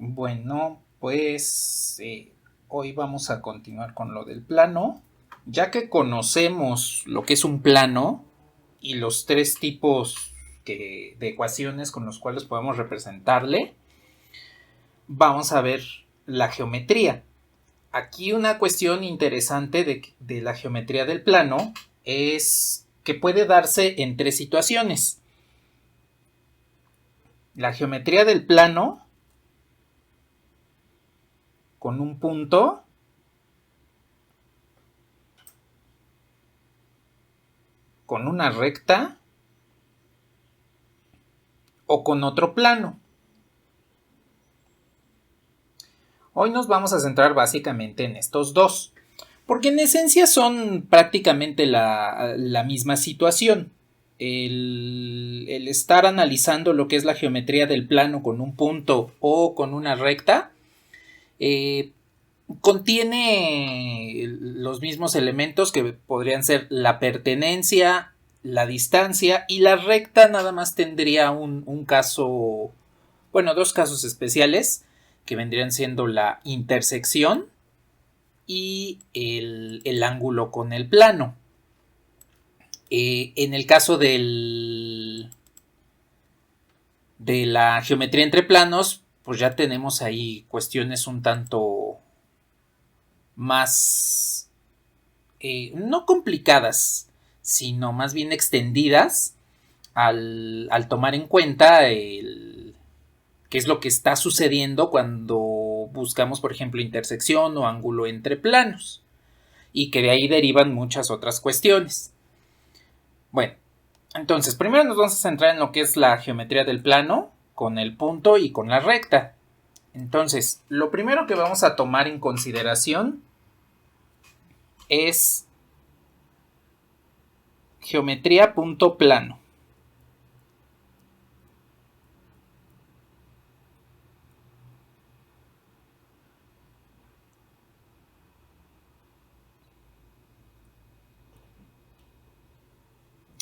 Bueno, pues hoy vamos a continuar con lo del plano. Ya que conocemos lo que es un plano y los tres tipos de ecuaciones con los cuales podemos representarle, vamos a ver la geometría. Aquí una cuestión interesante de la geometría del plano es que puede darse en tres situaciones. La geometría del plano con un punto, con una recta o con otro plano. Hoy nos vamos a centrar básicamente en estos dos, porque en esencia son prácticamente la misma situación. El estar analizando lo que es la geometría del plano con un punto o con una recta eh, contiene los mismos elementos que podrían ser la pertenencia, la distancia, y la recta nada más tendría un caso, bueno, dos casos especiales que vendrían siendo la intersección y el ángulo con el plano. En el caso de la geometría entre planos, pues ya tenemos ahí cuestiones un tanto más, no complicadas, sino más bien extendidas al tomar en cuenta qué es lo que está sucediendo cuando buscamos, por ejemplo, intersección o ángulo entre planos, y que de ahí derivan muchas otras cuestiones. Bueno, entonces primero nos vamos a centrar en lo que es la geometría del plano, con el punto y con la recta. Entonces, lo primero que vamos a tomar en consideración es geometría punto plano.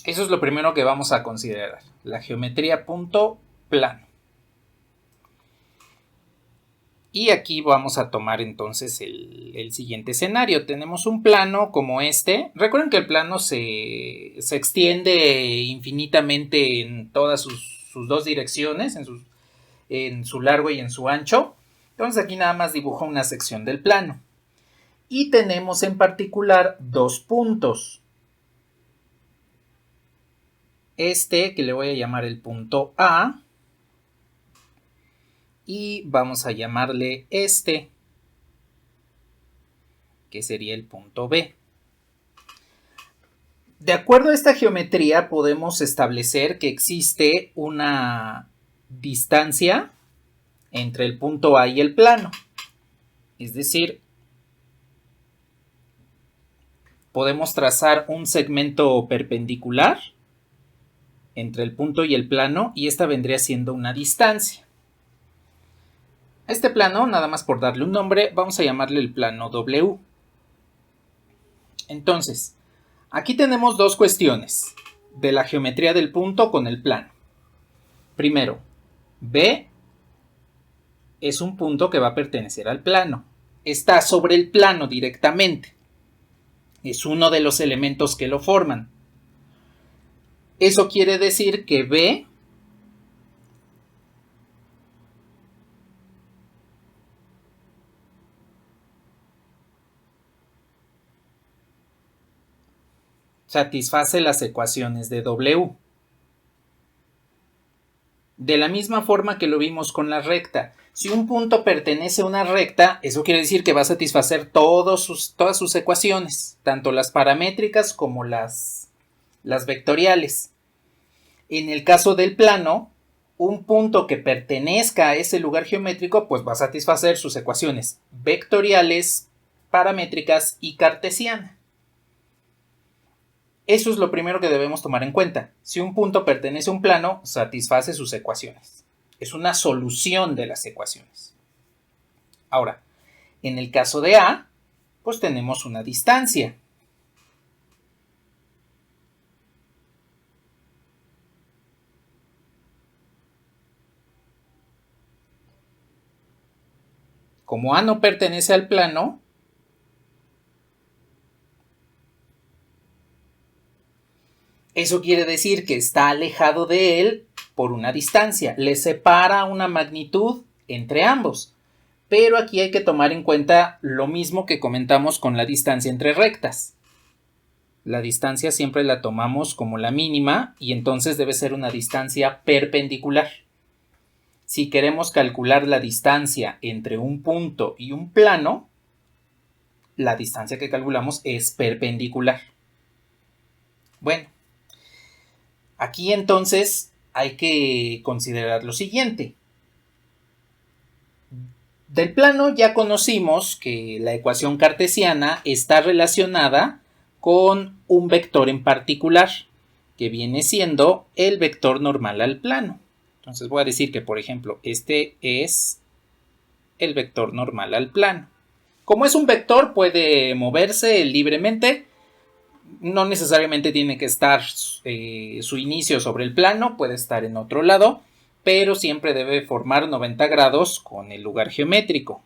Eso es lo primero que vamos a considerar, la geometría punto plano. Y aquí vamos a tomar entonces el siguiente escenario. Tenemos un plano como este. Recuerden que el plano se extiende infinitamente en todas sus dos direcciones, en su largo y en su ancho. Entonces aquí nada más dibujo una sección del plano. Y tenemos en particular dos puntos. Este que le voy a llamar el punto A. Y vamos a llamarle este, que sería el punto B. De acuerdo a esta geometría podemos establecer que existe una distancia entre el punto A y el plano. Es decir, podemos trazar un segmento perpendicular entre el punto y el plano, y esta vendría siendo una distancia. A este plano, nada más por darle un nombre, vamos a llamarle el plano W. Entonces, aquí tenemos dos cuestiones de la geometría del punto con el plano. Primero, B es un punto que va a pertenecer al plano. Está sobre el plano directamente. Es uno de los elementos que lo forman. Eso quiere decir que B satisface las ecuaciones de W. De la misma forma que lo vimos con la recta. Si un punto pertenece a una recta, eso quiere decir que va a satisfacer todas sus ecuaciones, tanto las paramétricas como las vectoriales. En el caso del plano, un punto que pertenezca a ese lugar geométrico, pues va a satisfacer sus ecuaciones vectoriales, paramétricas y cartesiana. Eso es lo primero que debemos tomar en cuenta. Si un punto pertenece a un plano, satisface sus ecuaciones. Es una solución de las ecuaciones. Ahora, en el caso de A, pues tenemos una distancia. como A no pertenece al plano, eso quiere decir que está alejado de él por una distancia. Le separa una magnitud entre ambos. Pero aquí hay que tomar en cuenta lo mismo que comentamos con la distancia entre rectas. La distancia siempre la tomamos como la mínima y entonces debe ser una distancia perpendicular. Si queremos calcular la distancia entre un punto y un plano, la distancia que calculamos es perpendicular. Bueno, aquí entonces hay que considerar lo siguiente. Del plano ya conocimos que la ecuación cartesiana está relacionada con un vector en particular, que viene siendo el vector normal al plano. Entonces voy a decir que, por ejemplo, este es el vector normal al plano. Como es un vector, puede moverse libremente. No necesariamente tiene que estar su inicio sobre el plano, puede estar en otro lado, pero siempre debe formar 90 grados con el lugar geométrico.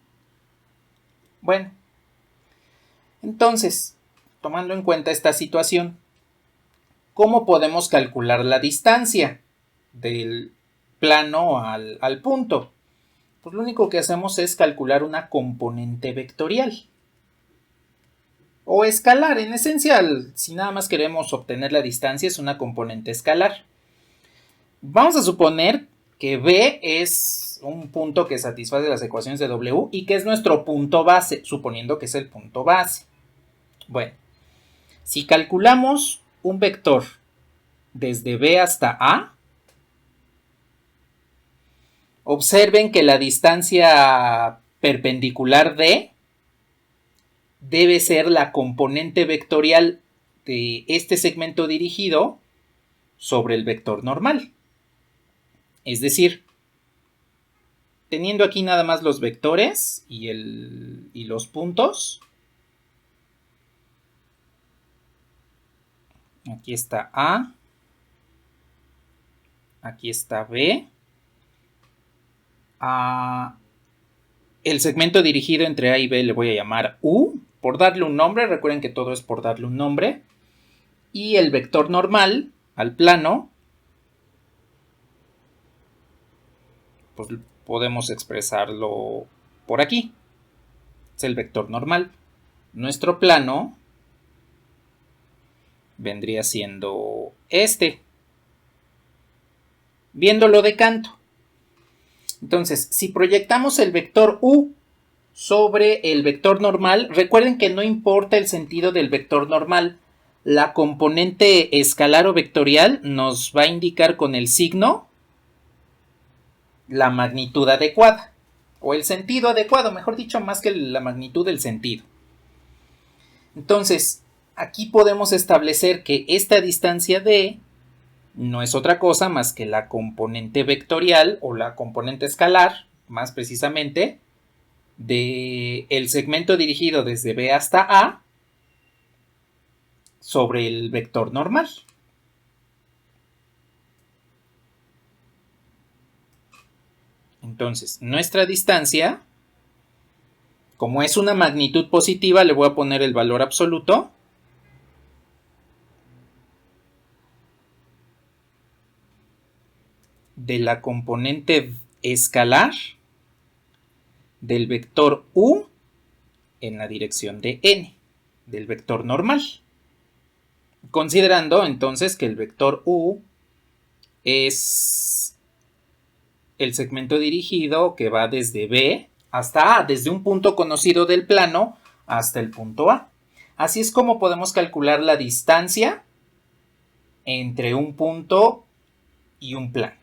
Bueno, entonces, tomando en cuenta esta situación, ¿cómo podemos calcular la distancia del plano al punto? Pues lo único que hacemos es calcular una componente vectorial. O escalar, en esencia, si nada más queremos obtener la distancia, es una componente escalar. Vamos a suponer que B es un punto que satisface las ecuaciones de W y que es nuestro punto base, suponiendo que es el punto base. Bueno, si calculamos un vector desde B hasta A, observen que la distancia perpendicular D debe ser la componente vectorial de este segmento dirigido sobre el vector normal. Es decir, teniendo aquí nada más los vectores y los puntos, aquí está A, aquí está B, el segmento dirigido entre A y B le voy a llamar U, por darle un nombre, recuerden que todo es por darle un nombre, y el vector normal al plano, pues podemos expresarlo por aquí, es el vector normal. Nuestro plano vendría siendo este, viéndolo de canto. Entonces, si proyectamos el vector U sobre el vector normal, recuerden que no importa el sentido del vector normal, la componente escalar o vectorial nos va a indicar con el signo la magnitud adecuada, o el sentido adecuado, mejor dicho, más que la magnitud del sentido. Entonces, aquí podemos establecer que esta distancia D no es otra cosa más que la componente vectorial o la componente escalar, más precisamente, del segmento dirigido desde B hasta A sobre el vector normal. Entonces, nuestra distancia, como es una magnitud positiva, le voy a poner el valor absoluto. De la componente escalar del vector U en la dirección de n, del vector normal. Considerando entonces que el vector U es el segmento dirigido que va desde B hasta A, desde un punto conocido del plano hasta el punto A. Así es como podemos calcular la distancia entre un punto y un plano.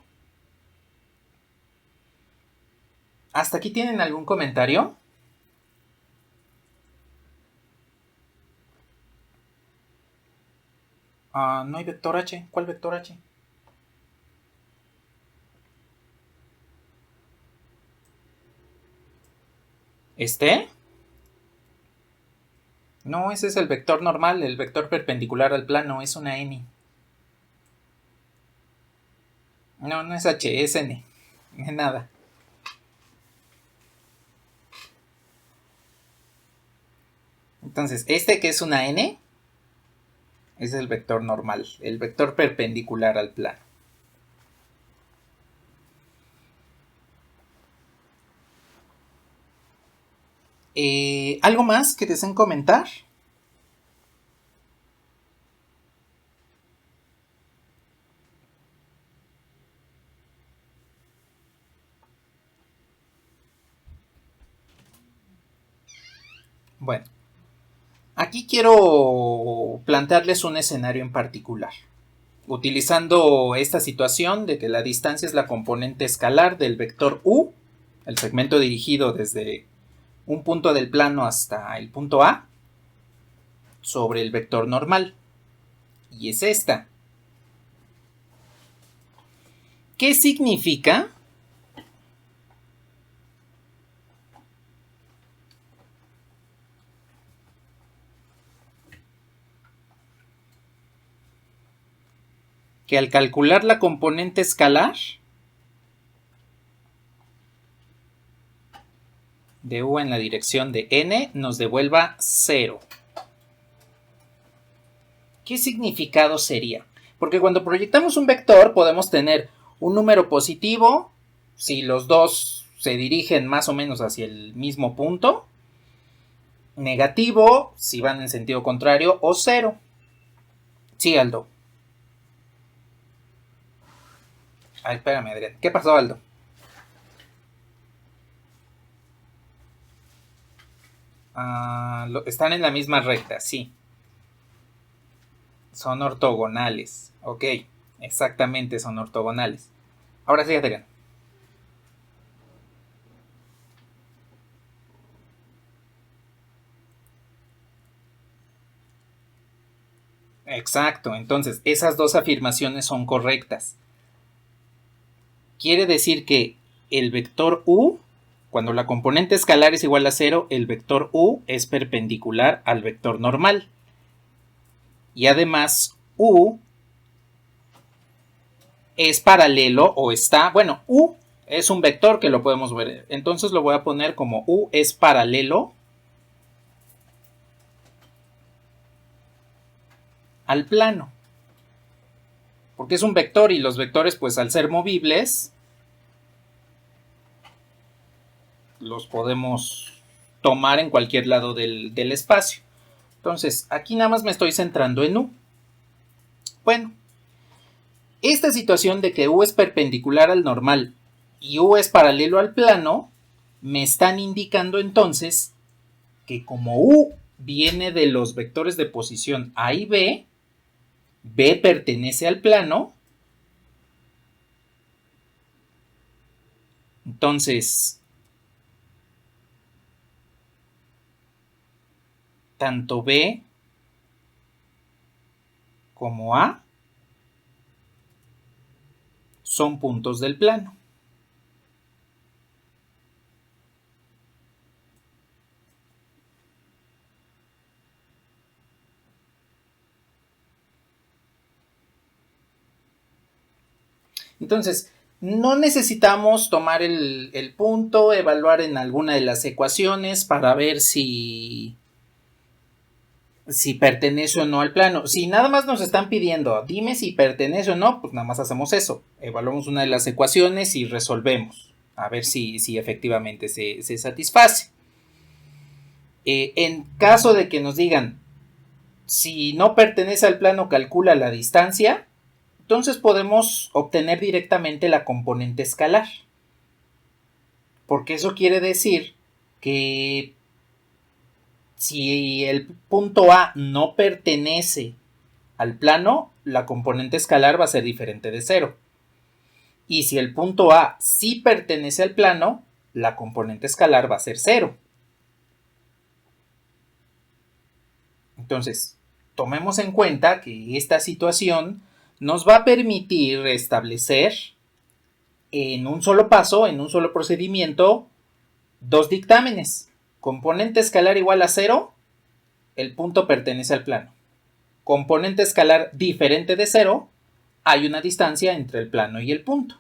¿Hasta aquí tienen algún comentario? No hay vector H. ¿Cuál vector H? ¿Este? No, ese es el vector normal, el vector perpendicular al plano, es una n. No es H, es n. Nada. Entonces, este que es una n es el vector normal, el vector perpendicular al plano. ¿Algo más que deseen comentar? Bueno, aquí quiero plantearles un escenario en particular, utilizando esta situación de que la distancia es la componente escalar del vector u, el segmento dirigido desde un punto del plano hasta el punto A, sobre el vector normal. Y es esta. ¿Qué significa? Que al calcular la componente escalar de u en la dirección de n nos devuelva 0. ¿Qué significado sería? Porque cuando proyectamos un vector podemos tener un número positivo si los dos se dirigen más o menos hacia el mismo punto, negativo si van en sentido contrario o 0. Sí, Aldo. Ay, espérame, Adrián. ¿Qué pasó, Aldo? Están en la misma recta, sí. Son ortogonales. Ok, exactamente, son ortogonales. Ahora sí, Adrián. Exacto, entonces esas dos afirmaciones son correctas. Quiere decir que el vector u, cuando la componente escalar es igual a 0, el vector u es perpendicular al vector normal. Y además, u es paralelo o está, bueno, u es un vector que lo podemos ver. Entonces lo voy a poner como u es paralelo al plano. Porque es un vector y los vectores, pues al ser movibles, los podemos tomar en cualquier lado del espacio. Entonces, aquí nada más me estoy centrando en u. Bueno, esta situación de que u es perpendicular al normal y u es paralelo al plano, me están indicando entonces que como u viene de los vectores de posición A y B, B pertenece al plano, entonces tanto B como A son puntos del plano. Entonces, no necesitamos tomar el punto, evaluar en alguna de las ecuaciones para ver si pertenece o no al plano. Si nada más nos están pidiendo, dime si pertenece o no, pues nada más hacemos eso. Evaluamos una de las ecuaciones y resolvemos. A ver si efectivamente se satisface. En caso de que nos digan, si no pertenece al plano, calcula la distancia, entonces podemos obtener directamente la componente escalar. Porque eso quiere decir que si el punto A no pertenece al plano, la componente escalar va a ser diferente de 0. Y si el punto A sí pertenece al plano, la componente escalar va a ser 0. Entonces, tomemos en cuenta que esta situación nos va a permitir establecer en un solo paso, en un solo procedimiento, dos dictámenes. Componente escalar igual a 0, el punto pertenece al plano. Componente escalar diferente de 0, hay una distancia entre el plano y el punto.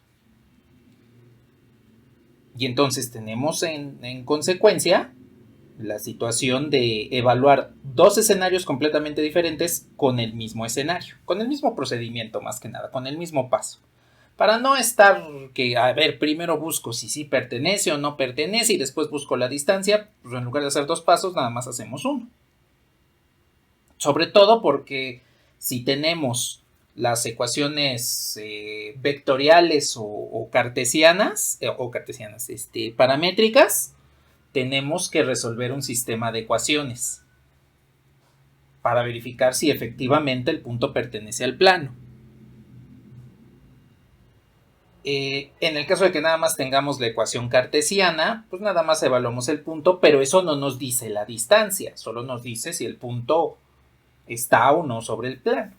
Y entonces tenemos en consecuencia la situación de evaluar dos escenarios completamente diferentes con el mismo escenario, con el mismo procedimiento más que nada, con el mismo paso. Para no estar que, a ver, primero busco si sí pertenece o no pertenece y después busco la distancia, pues en lugar de hacer dos pasos, nada más hacemos uno. Sobre todo porque si tenemos las ecuaciones vectoriales o cartesianas, paramétricas, tenemos que resolver un sistema de ecuaciones para verificar si efectivamente el punto pertenece al plano. En el caso de que nada más tengamos la ecuación cartesiana, pues nada más evaluamos el punto, pero eso no nos dice la distancia, solo nos dice si el punto está o no sobre el plano.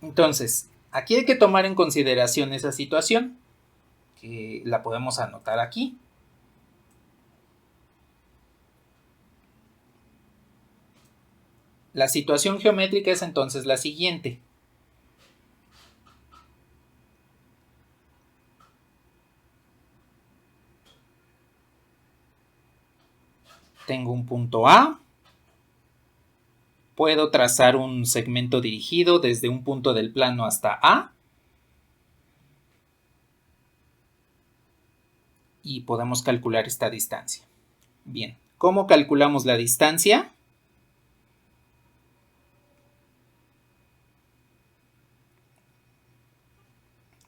Entonces, aquí hay que tomar en consideración esa situación, que la podemos anotar aquí. La situación geométrica es entonces la siguiente. Tengo un punto A. Puedo trazar un segmento dirigido desde un punto del plano hasta A. Y podemos calcular esta distancia. Bien, ¿cómo calculamos la distancia?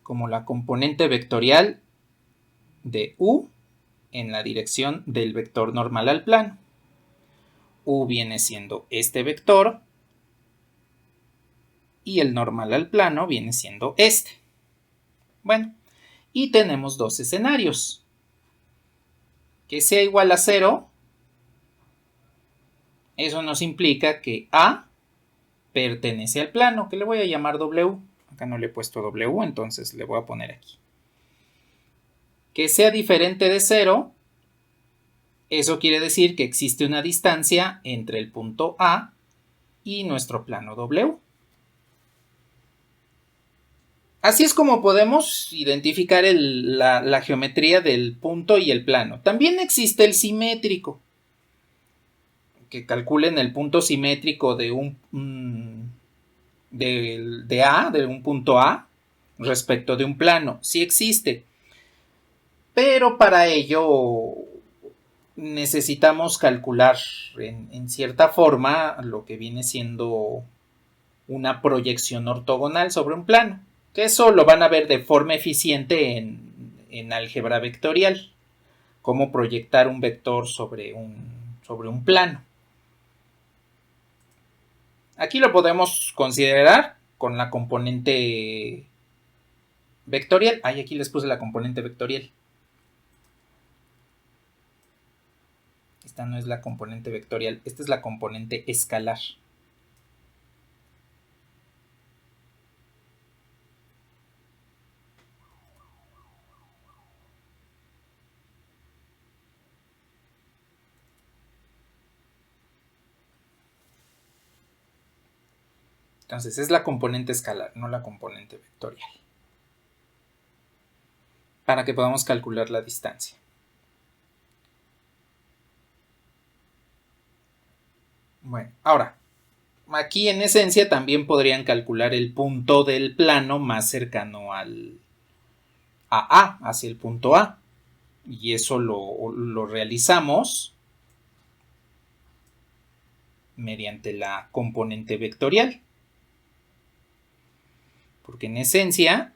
Como la componente vectorial de U en la dirección del vector normal al plano. U viene siendo este vector y el normal al plano viene siendo este. Bueno, y tenemos dos escenarios. Que sea igual a 0, eso nos implica que A pertenece al plano, que le voy a llamar W. Acá no le he puesto W, entonces le voy a poner aquí. Que sea diferente de 0, eso quiere decir que existe una distancia entre el punto A y nuestro plano W. Así es como podemos identificar la geometría del punto y el plano. También existe el simétrico, que calculen el punto simétrico de un punto A respecto de un plano. Sí existe, pero para ello necesitamos calcular en cierta forma lo que viene siendo una proyección ortogonal sobre un plano, que eso lo van a ver de forma eficiente en álgebra vectorial, cómo proyectar un vector sobre un plano. Aquí lo podemos considerar con la componente vectorial. Aquí les puse la componente vectorial. Esta no es la componente vectorial, esta es la componente escalar. Entonces es la componente escalar, no la componente vectorial. Para que podamos calcular la distancia. Bueno, ahora, aquí en esencia también podrían calcular el punto del plano más cercano a A, hacia el punto A. Y eso lo realizamos mediante la componente vectorial. Porque en esencia,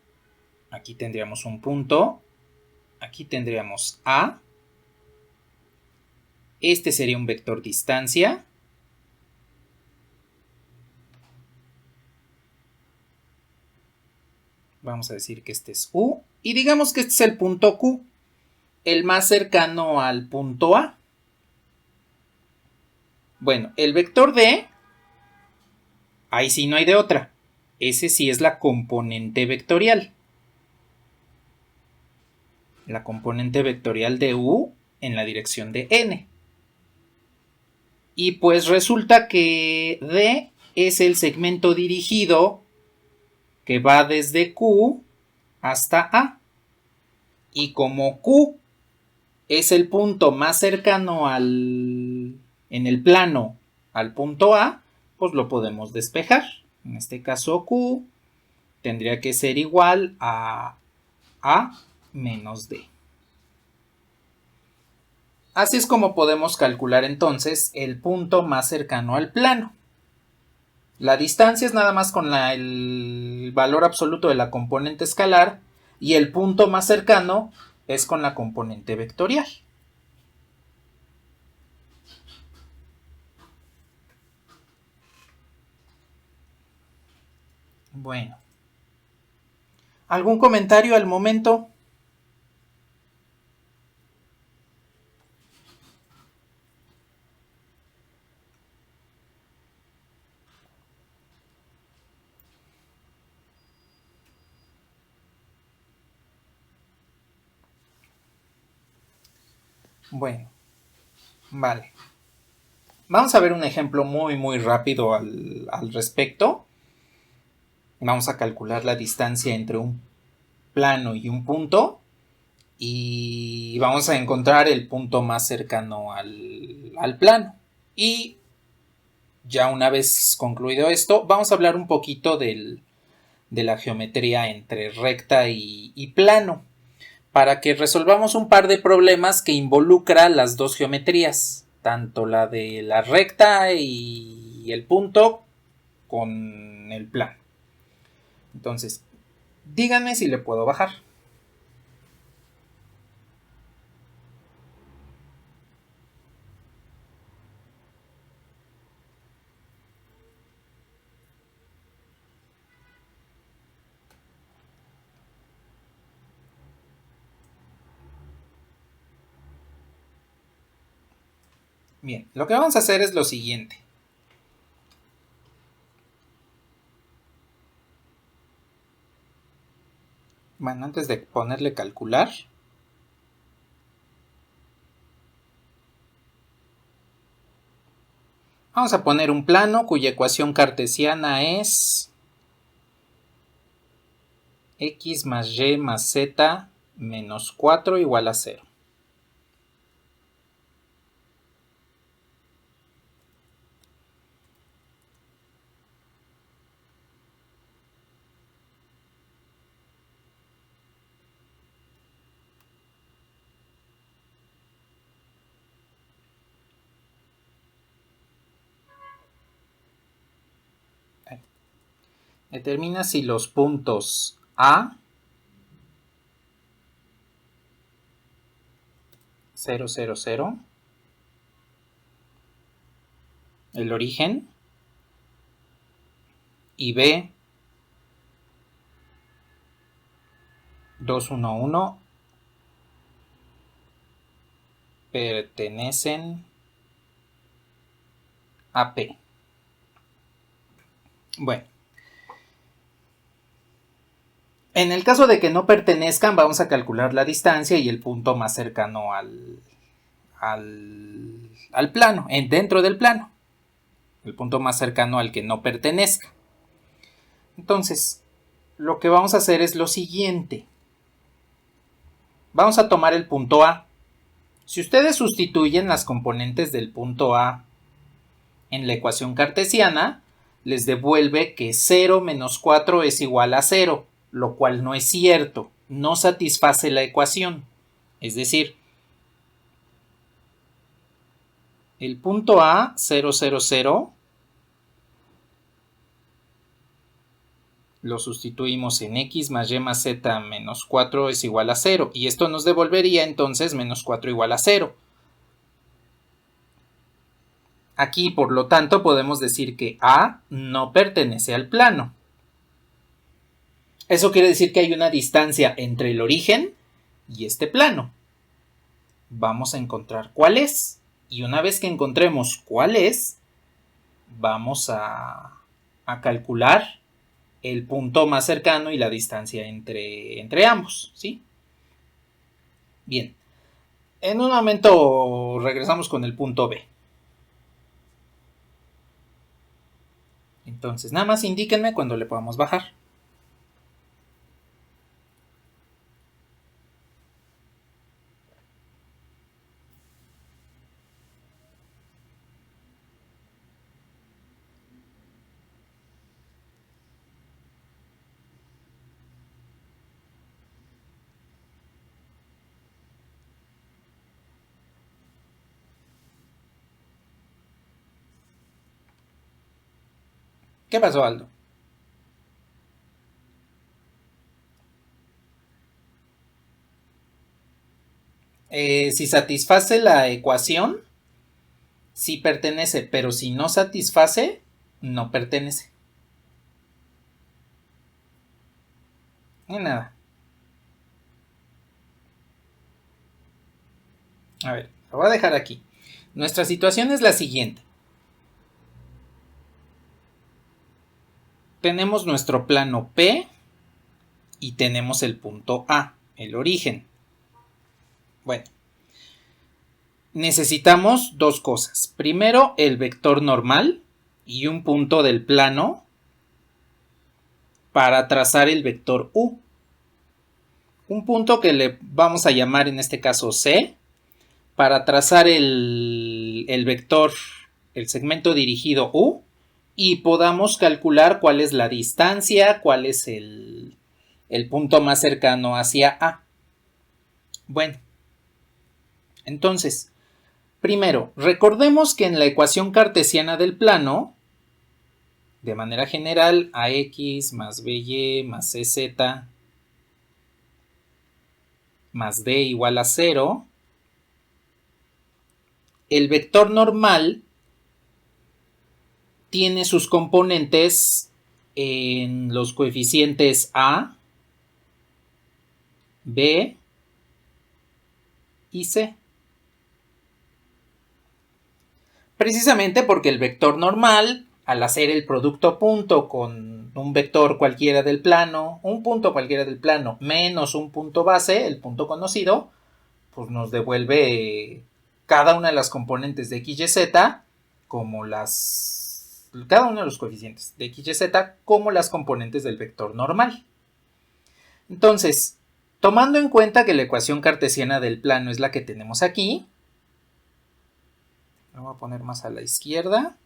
aquí tendríamos un punto, aquí tendríamos A, este sería un vector distancia, vamos a decir que este es U, y digamos que este es el punto Q, el más cercano al punto A. Bueno, el vector D, ahí sí no hay de otra, ese sí es la componente vectorial. La componente vectorial de U en la dirección de N. Y pues resulta que D es el segmento dirigido que va desde Q hasta A. Y como Q es el punto más cercano en el plano al punto A, pues lo podemos despejar. En este caso Q tendría que ser igual a A menos D. Así es como podemos calcular entonces el punto más cercano al plano. La distancia es nada más con el valor absoluto de la componente escalar y el punto más cercano es con la componente vectorial. Bueno. ¿Algún comentario al momento? Bueno, vale. Vamos a ver un ejemplo muy rápido al respecto. Vamos a calcular la distancia entre un plano y un punto y vamos a encontrar el punto más cercano al plano. Y ya una vez concluido esto, vamos a hablar un poquito de la geometría entre recta y plano, para que resolvamos un par de problemas que involucra las dos geometrías, tanto la de la recta y el punto con el plano. Entonces, díganme si le puedo bajar. Bien, lo que vamos a hacer es lo siguiente. Bueno, antes de ponerle calcular, vamos a poner un plano cuya ecuación cartesiana es x más y más z menos 4 igual a 0. Determina si los puntos A, 0, 0, 0, el origen, y B, 2, 1, 1, pertenecen a P. Bueno, en el caso de que no pertenezcan, vamos a calcular la distancia y el punto más cercano al plano, dentro del plano. El punto más cercano al que no pertenezca. Entonces, lo que vamos a hacer es lo siguiente. Vamos a tomar el punto A. Si ustedes sustituyen las componentes del punto A en la ecuación cartesiana, les devuelve que 0 menos 4 es igual a 0, lo cual no es cierto, no satisface la ecuación. Es decir, el punto A, 0, 0, 0, lo sustituimos en x más y más z menos 4 es igual a 0, y esto nos devolvería entonces menos 4 igual a 0. Aquí, por lo tanto, podemos decir que A no pertenece al plano. Eso quiere decir que hay una distancia entre el origen y este plano. Vamos a encontrar cuál es. Y una vez que encontremos cuál es, vamos a calcular el punto más cercano y la distancia entre ambos, ¿sí? Bien. En un momento regresamos con el punto B. Entonces, nada más indíquenme cuando le podamos bajar. ¿Qué pasó, Aldo? Si satisface la ecuación, sí pertenece, pero si no satisface, no pertenece. Ni nada. A ver, lo voy a dejar aquí. Nuestra situación es la siguiente. Tenemos nuestro plano P y tenemos el punto A, el origen. Bueno, necesitamos dos cosas. Primero, el vector normal y un punto del plano para trazar el vector U. Un punto que le vamos a llamar en este caso C para trazar el vector, el segmento dirigido U, y podamos calcular cuál es la distancia, cuál es el punto más cercano hacia A. Bueno, entonces, primero, recordemos que en la ecuación cartesiana del plano, de manera general, AX más BY más CZ más D igual a 0, el vector normal tiene sus componentes en los coeficientes A, B y C. Precisamente porque el vector normal, al hacer el producto punto con un vector cualquiera del plano, un punto cualquiera del plano, menos un punto base, el punto conocido, pues nos devuelve cada una de las componentes de x y z como cada uno de los coeficientes de x y z como las componentes del vector normal. Entonces, tomando en cuenta que la ecuación cartesiana del plano es la que tenemos aquí, lo voy a poner más a la izquierda,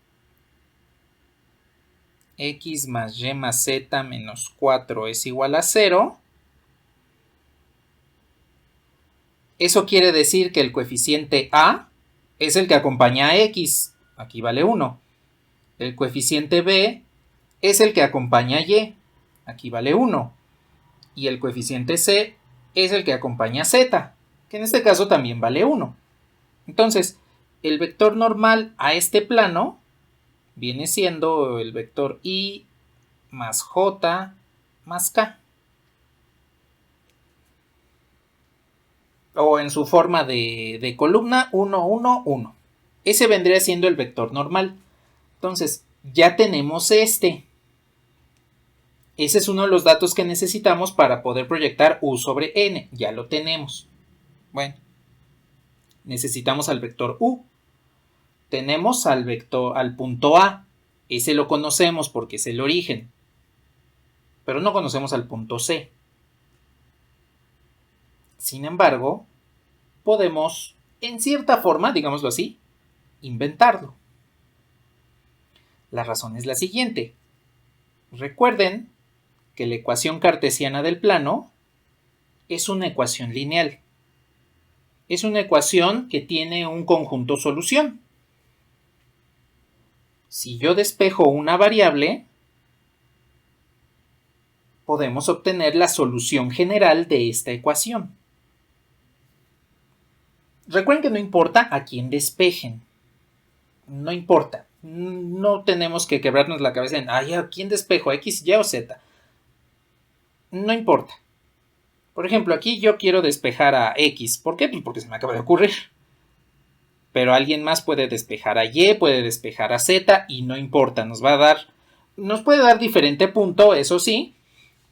x más y más z menos 4 es igual a 0. Eso quiere decir que el coeficiente A es el que acompaña a x, aquí vale 1. El coeficiente B es el que acompaña a y, aquí vale 1. Y el coeficiente C es el que acompaña a z, que en este caso también vale 1. Entonces, el vector normal a este plano viene siendo el vector I más J más K. O en su forma de columna 1, 1, 1. Ese vendría siendo el vector normal. Entonces, ya tenemos este. Ese es uno de los datos que necesitamos para poder proyectar U sobre N. Ya lo tenemos. Bueno, necesitamos al vector U. Tenemos al punto A. Ese lo conocemos porque es el origen. Pero no conocemos al punto C. Sin embargo, podemos, en cierta forma, digámoslo así, inventarlo. La razón es la siguiente. Recuerden que la ecuación cartesiana del plano es una ecuación lineal. Es una ecuación que tiene un conjunto solución. Si yo despejo una variable, podemos obtener la solución general de esta ecuación. Recuerden que no importa a quién despejen. No importa. No tenemos que quebrarnos la cabeza en, ¿a quién despejo? ¿X, Y o Z? No importa. Por ejemplo, aquí yo quiero despejar a X. ¿Por qué? Pues porque se me acaba de ocurrir. Pero alguien más puede despejar a Y, puede despejar a Z y no importa. Nos puede dar diferente punto, eso sí,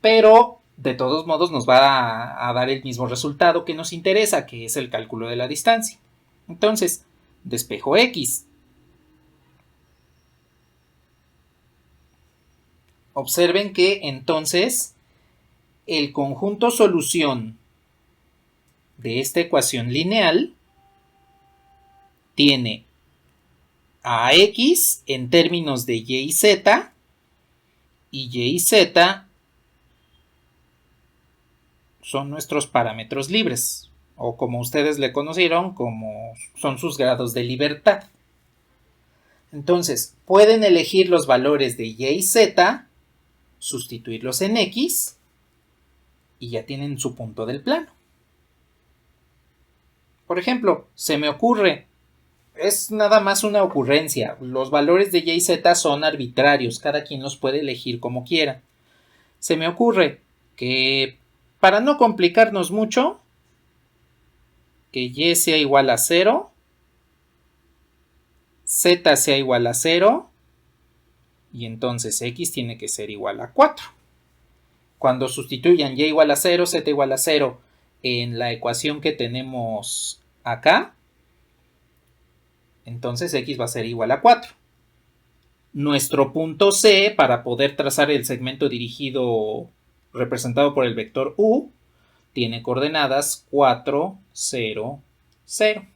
pero de todos modos nos va a dar el mismo resultado que nos interesa, que es el cálculo de la distancia. Entonces, despejo X. Observen que entonces el conjunto solución de esta ecuación lineal tiene a X en términos de Y y Z, y Y y Z son nuestros parámetros libres, o como ustedes le conocieron, como son sus grados de libertad. Entonces, pueden elegir los valores de y y z, sustituirlos en x, y ya tienen su punto del plano. Por ejemplo, se me ocurre, es nada más una ocurrencia, los valores de y y z son arbitrarios, cada quien los puede elegir como quiera. Se me ocurre que, para no complicarnos mucho, que y sea igual a 0, z sea igual a 0, y entonces x tiene que ser igual a 4. Cuando sustituyan y igual a 0, z igual a 0 en la ecuación que tenemos acá, entonces x va a ser igual a 4. Nuestro punto C, para poder trazar el segmento dirigido representado por el vector u, tiene coordenadas 4, 0, 0.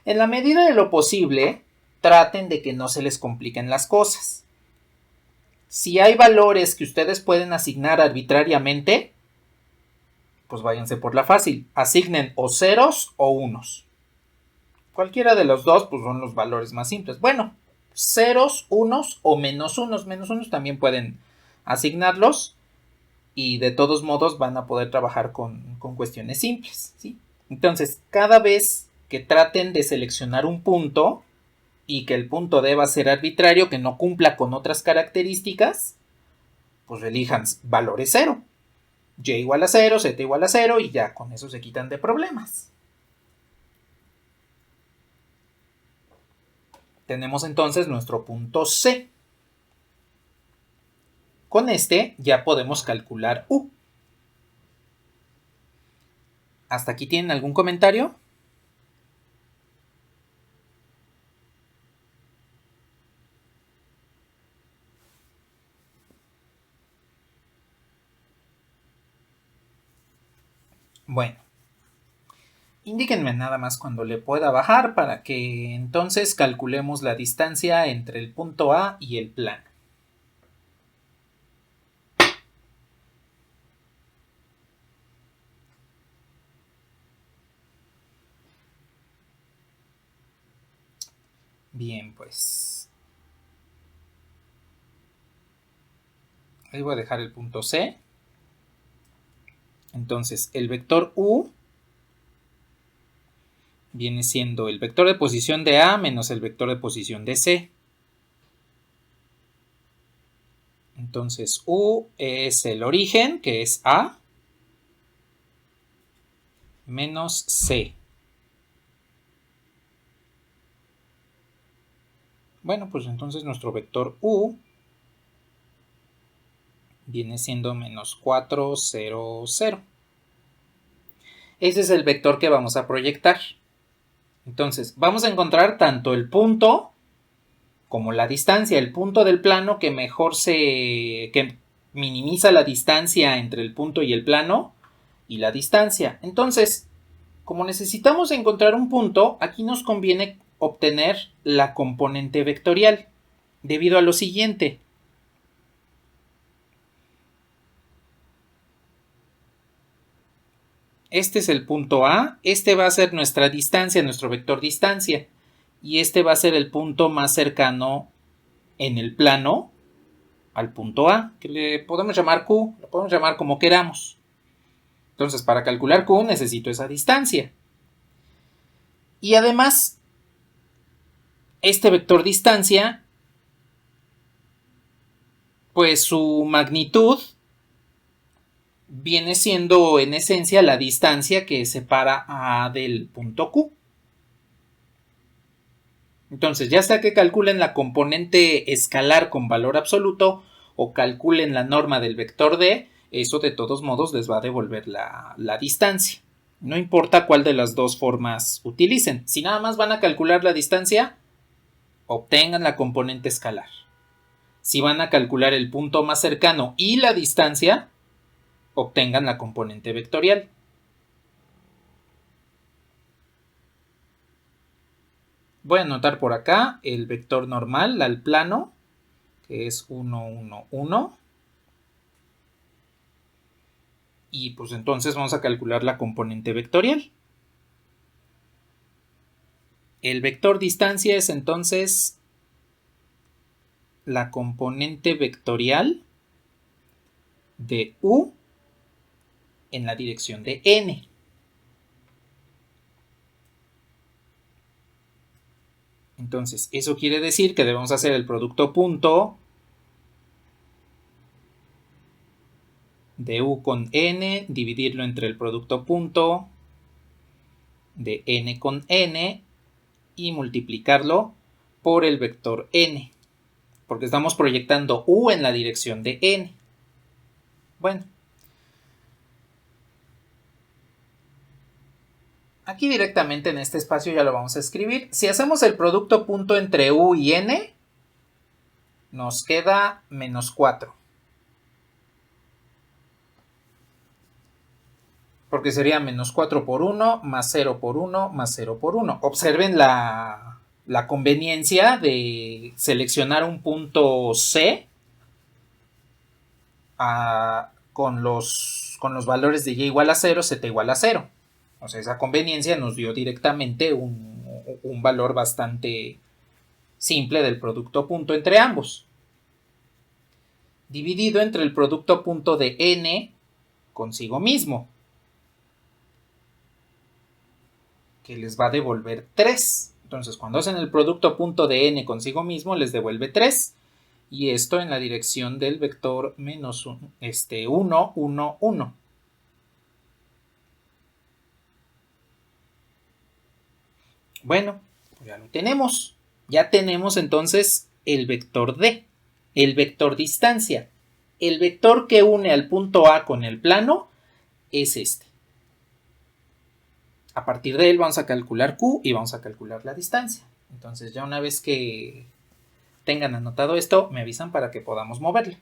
En la medida de lo posible, traten de que no se les compliquen las cosas. Si hay valores que ustedes pueden asignar arbitrariamente, pues váyanse por la fácil. Asignen o ceros o unos. Cualquiera de los dos, pues son los valores más simples. Bueno, ceros, unos o menos unos. Menos unos también pueden asignarlos y de todos modos van a poder trabajar con cuestiones simples, ¿sí? Entonces, cada vez que traten de seleccionar un punto y que el punto deba ser arbitrario, que no cumpla con otras características, pues elijan valores 0. Y igual a 0, z igual a 0 y ya con eso se quitan de problemas. Tenemos entonces nuestro punto C. Con este ya podemos calcular U. ¿Hasta aquí tienen algún comentario? Bueno, indíquenme nada más cuando le pueda bajar para que entonces calculemos la distancia entre el punto A y el plano. Bien, pues ahí voy a dejar el punto C. Entonces, el vector U viene siendo el vector de posición de A menos el vector de posición de C. Entonces, U es el origen, que es A, menos C. Bueno, pues entonces nuestro vector U viene siendo menos 4, 0, 0. Ese es el vector que vamos a proyectar. Entonces, vamos a encontrar tanto el punto como la distancia, el punto del plano que que minimiza la distancia entre el punto y el plano y la distancia. Entonces, como necesitamos encontrar un punto, aquí nos conviene obtener la componente vectorial, debido a lo siguiente. Este es el punto A, este va a ser nuestra distancia, nuestro vector distancia, y este va a ser el punto más cercano en el plano al punto A, que le podemos llamar Q, lo podemos llamar como queramos. Entonces, para calcular Q necesito esa distancia. Y además, este vector distancia, pues su magnitud viene siendo en esencia la distancia que separa a A del punto Q. Entonces, ya sea que calculen la componente escalar con valor absoluto o calculen la norma del vector D, eso de todos modos les va a devolver la distancia. No importa cuál de las dos formas utilicen. Si nada más van a calcular la distancia, obtengan la componente escalar. Si van a calcular el punto más cercano y la distancia, obtengan la componente vectorial. Voy a anotar por acá el vector normal al plano, que es 1, 1, 1. Y pues entonces vamos a calcular la componente vectorial. El vector distancia es entonces la componente vectorial de U en la dirección de N. Entonces, eso quiere decir que debemos hacer el producto punto de U con N, dividirlo entre el producto punto de N con N y multiplicarlo por el vector N, porque estamos proyectando U en la dirección de N. Bueno, aquí directamente en este espacio ya lo vamos a escribir. Si hacemos el producto punto entre U y N, nos queda menos 4. Porque sería menos 4 por 1, más 0 por 1, más 0 por 1. Observen la conveniencia de seleccionar un punto C con los valores de y igual a 0, z igual a 0. O sea, esa conveniencia nos dio directamente un valor bastante simple del producto punto entre ambos. Dividido entre el producto punto de N consigo mismo, que les va a devolver 3. Entonces, cuando hacen el producto punto de N consigo mismo, les devuelve 3. Y esto en la dirección del vector menos 1, 1, 1. Bueno, pues ya lo tenemos. Ya tenemos entonces el vector D, el vector distancia. El vector que une al punto A con el plano es este. A partir de él vamos a calcular Q y vamos a calcular la distancia. Entonces ya una vez que tengan anotado esto, me avisan para que podamos moverle.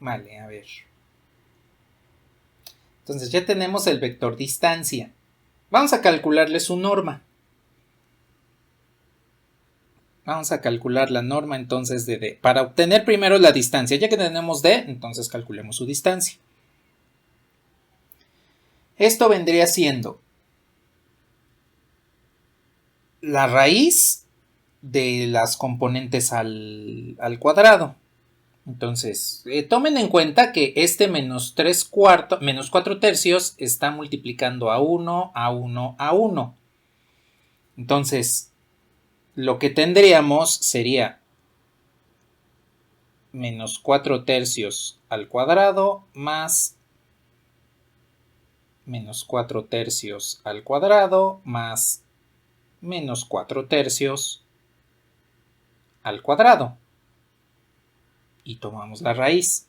Vale, a ver. Entonces ya tenemos el vector distancia. Vamos a calcularle su norma. Vamos a calcular la norma entonces de D. Para obtener primero la distancia, ya que tenemos D, entonces calculemos su distancia. Esto vendría siendo la raíz de las componentes al cuadrado. Entonces, tomen en cuenta que este menos 4 tercios está multiplicando a 1, a 1, a 1. Entonces, lo que tendríamos sería menos 4 tercios al cuadrado más menos 4 tercios al cuadrado más menos 4 tercios al cuadrado. Y tomamos la raíz.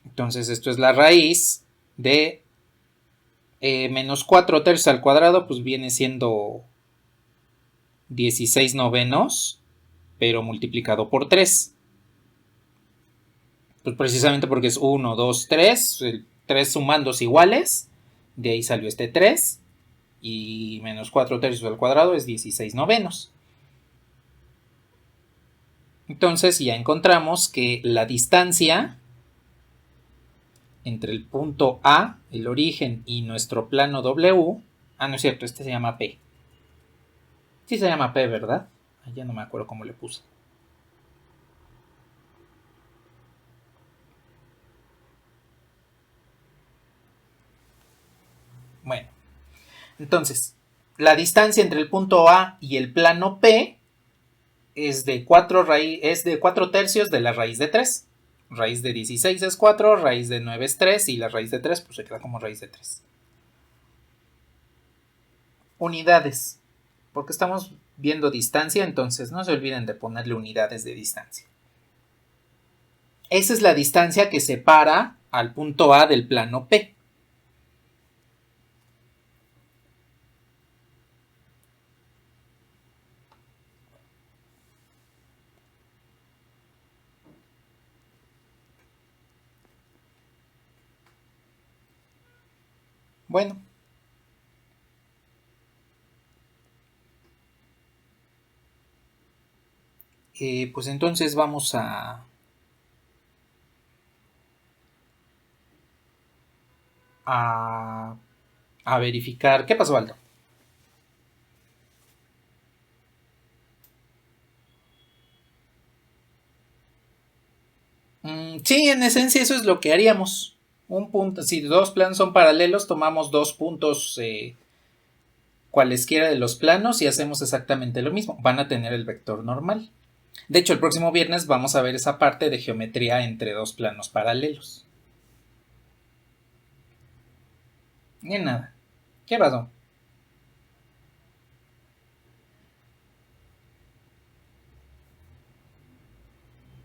Entonces esto es la raíz de menos 4 tercios al cuadrado, pues viene siendo 16 novenos, pero multiplicado por 3. Pues precisamente porque es 1, 2, 3, 3 sumandos iguales, de ahí salió este 3, y menos 4 tercios al cuadrado es 16 novenos. Entonces ya encontramos que la distancia entre el punto A, el origen, y nuestro plano W, no es cierto, este se llama P. Sí se llama P, ¿verdad? Ya no me acuerdo cómo le puse. Bueno, entonces, la distancia entre el punto A y el plano P es de 4 tercios de la raíz de 3. Raíz de 16 es 4, raíz de 9 es 3 y la raíz de 3 pues se queda como raíz de 3. Unidades. porque estamos viendo distancia, entonces no se olviden de ponerle unidades de distancia. Esa es la distancia que separa al punto A del plano P. Bueno. Pues entonces vamos a verificar. ¿Qué pasó, Aldo? Sí, en esencia eso es lo que haríamos. Un punto, si dos planos son paralelos, tomamos dos puntos cualesquiera de los planos y hacemos exactamente lo mismo. Van a tener el vector normal. De hecho, el próximo viernes vamos a ver esa parte de geometría entre dos planos paralelos. Ni nada. ¿Qué pasó?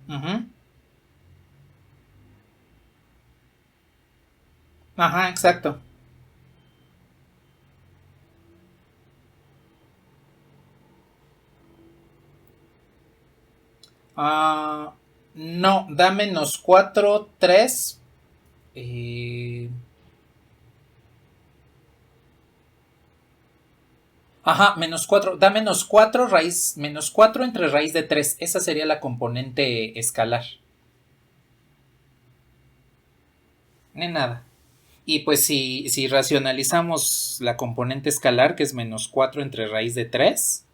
Uh-huh. Ajá, exacto. No, da menos 4 3. Ajá, menos 4. Da menos 4 raíz. Menos 4 entre raíz de 3. Esa sería la componente escalar. Ni nada. Y pues si racionalizamos la componente escalar, que es menos 4 entre raíz de 3,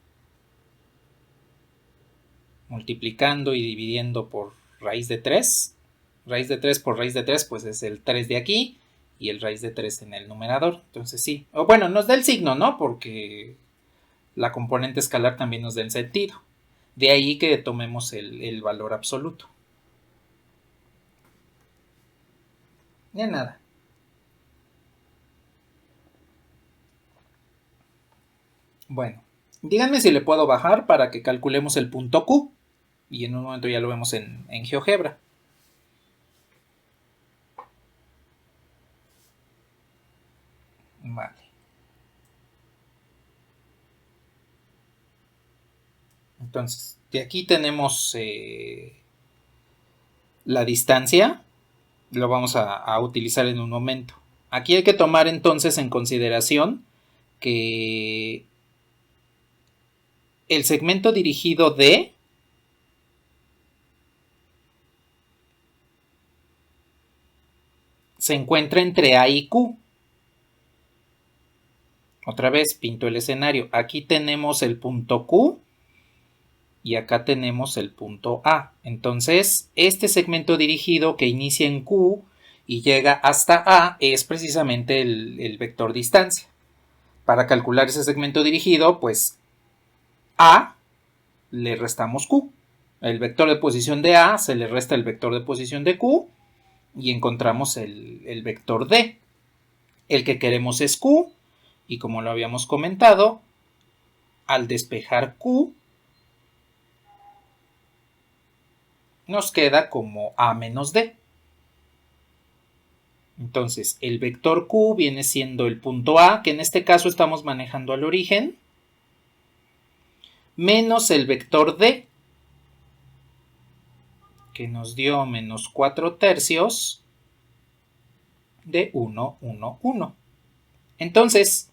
multiplicando y dividiendo por raíz de 3 por raíz de 3, pues es el 3 de aquí y el raíz de 3 en el numerador. Entonces sí. O bueno, nos da el signo, ¿no? Porque la componente escalar también nos da el sentido. De ahí que tomemos el valor absoluto. Ni nada. Bueno, díganme si le puedo bajar para que calculemos el punto Q. Y en un momento ya lo vemos en GeoGebra. Vale. Entonces, de aquí tenemos la distancia. Lo vamos a utilizar en un momento. Aquí hay que tomar entonces en consideración que el segmento dirigido D se encuentra entre A y Q. Otra vez pinto el escenario. Aquí tenemos el punto Q y acá tenemos el punto A. Entonces, este segmento dirigido que inicia en Q y llega hasta A es precisamente el vector distancia. Para calcular ese segmento dirigido, pues A le restamos Q. El vector de posición de A se le resta el vector de posición de Q y encontramos el vector D. El que queremos es Q y como lo habíamos comentado, al despejar Q nos queda como A menos D. Entonces, el vector Q viene siendo el punto A, que en este caso estamos manejando al origen, menos el vector D, que nos dio menos 4 tercios de 1, 1, 1. Entonces,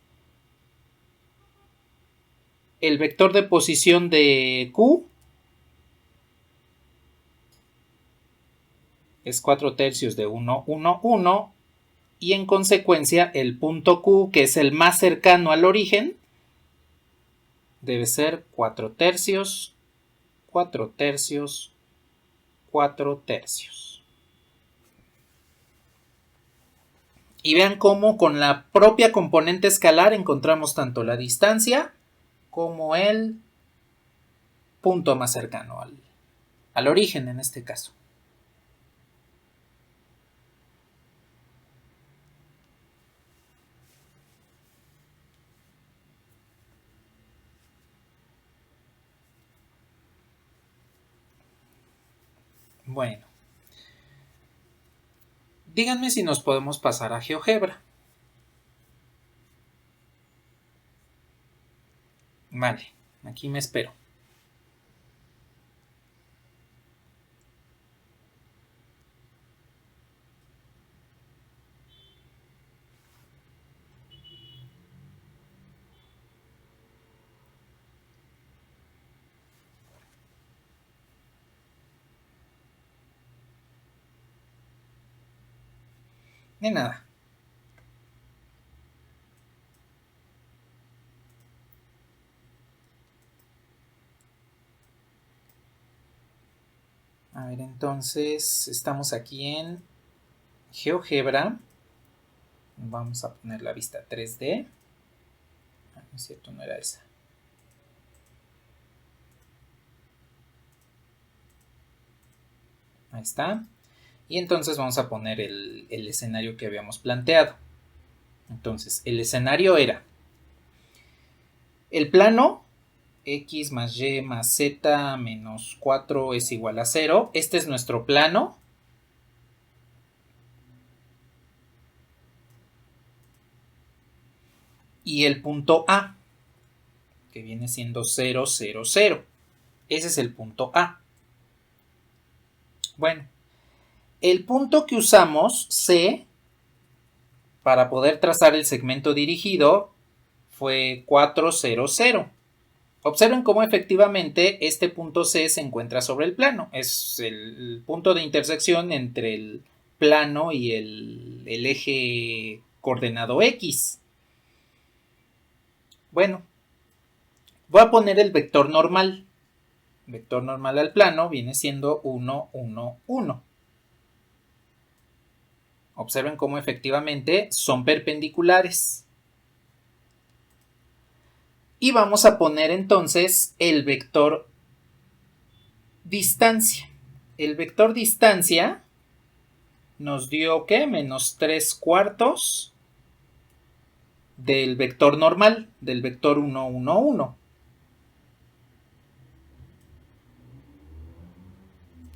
el vector de posición de Q es 4 tercios de 1, 1, 1, y en consecuencia el punto Q, que es el más cercano al origen, debe ser 4 tercios, 4 tercios, 4 tercios. Y vean cómo con la propia componente escalar encontramos tanto la distancia como el punto más cercano al origen en este caso. Bueno, díganme si nos podemos pasar a GeoGebra. Vale, aquí me espero. De nada. A ver, entonces estamos aquí en GeoGebra. Vamos a poner la vista 3D. Ah, no es cierto, no era esa. Ahí está. Y entonces vamos a poner el escenario que habíamos planteado. Entonces, el escenario era el plano x más y más z menos 4 es igual a 0. Este es nuestro plano. Y el punto A, que viene siendo 0, 0, 0. Ese es el punto A. Bueno, el punto que usamos, C, para poder trazar el segmento dirigido, fue 4, 0, 0. Observen cómo efectivamente este punto C se encuentra sobre el plano. Es el punto de intersección entre el plano y el eje coordenado X. Bueno, voy a poner el vector normal. Vector normal al plano viene siendo 1, 1, 1. Observen cómo efectivamente son perpendiculares. Y vamos a poner entonces el vector distancia. El vector distancia nos dio, ¿qué? Menos 3 cuartos del vector normal, del vector 1, 1, 1.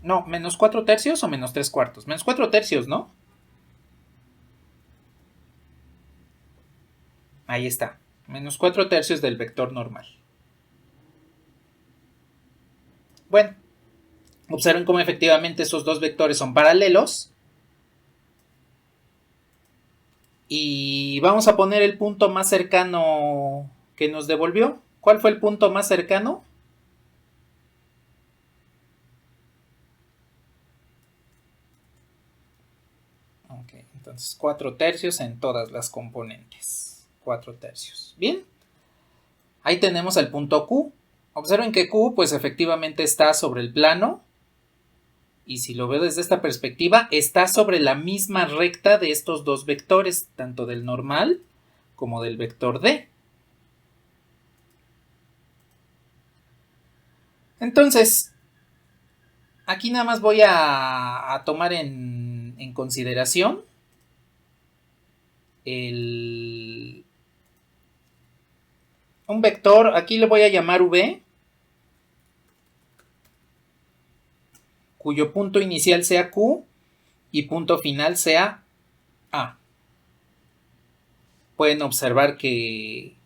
No, menos 4 tercios o menos 3 cuartos. Menos 4 tercios, ¿no? Ahí está. Menos 4 tercios del vector normal. Bueno, observen cómo efectivamente esos dos vectores son paralelos. Y vamos a poner el punto más cercano que nos devolvió. ¿Cuál fue el punto más cercano? Ok, entonces 4 tercios en todas las componentes. 4 tercios. Bien. Ahí tenemos el punto Q. Observen que Q pues efectivamente está sobre el plano. Y si lo veo desde esta perspectiva, está sobre la misma recta de estos dos vectores, tanto del normal como del vector D. Entonces, aquí nada más voy a tomar en consideración un vector, aquí le voy a llamar V, cuyo punto inicial sea Q y punto final sea A. Pueden observar que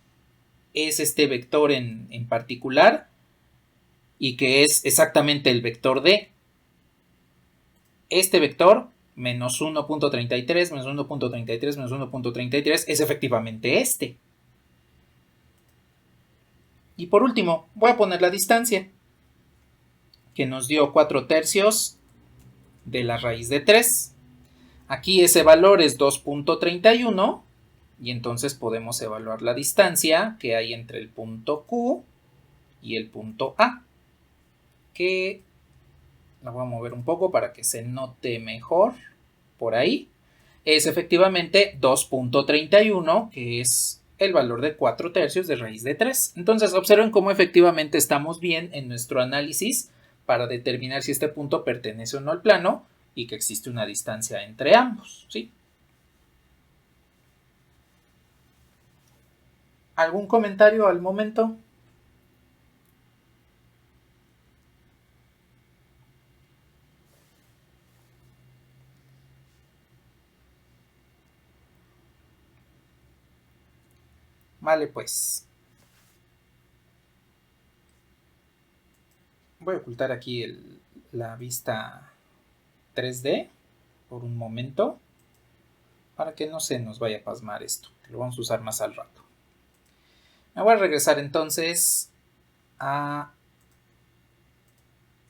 es este vector en particular y que es exactamente el vector D. Este vector, menos 1.33, menos 1.33, menos 1.33, es efectivamente este. Y por último, voy a poner la distancia, que nos dio 4 tercios de la raíz de 3. Aquí ese valor es 2.31 y entonces podemos evaluar la distancia que hay entre el punto Q y el punto A, que la voy a mover un poco para que se note mejor por ahí. Es efectivamente 2.31, que es el valor de 4 tercios de raíz de 3. Entonces observen cómo efectivamente estamos bien en nuestro análisis para determinar si este punto pertenece o no al plano y que existe una distancia entre ambos, ¿sí? ¿Algún comentario al momento? Vale, pues. Voy a ocultar aquí la vista 3D por un momento para que no se nos vaya a pasmar esto, que lo vamos a usar más al rato. Me voy a regresar entonces a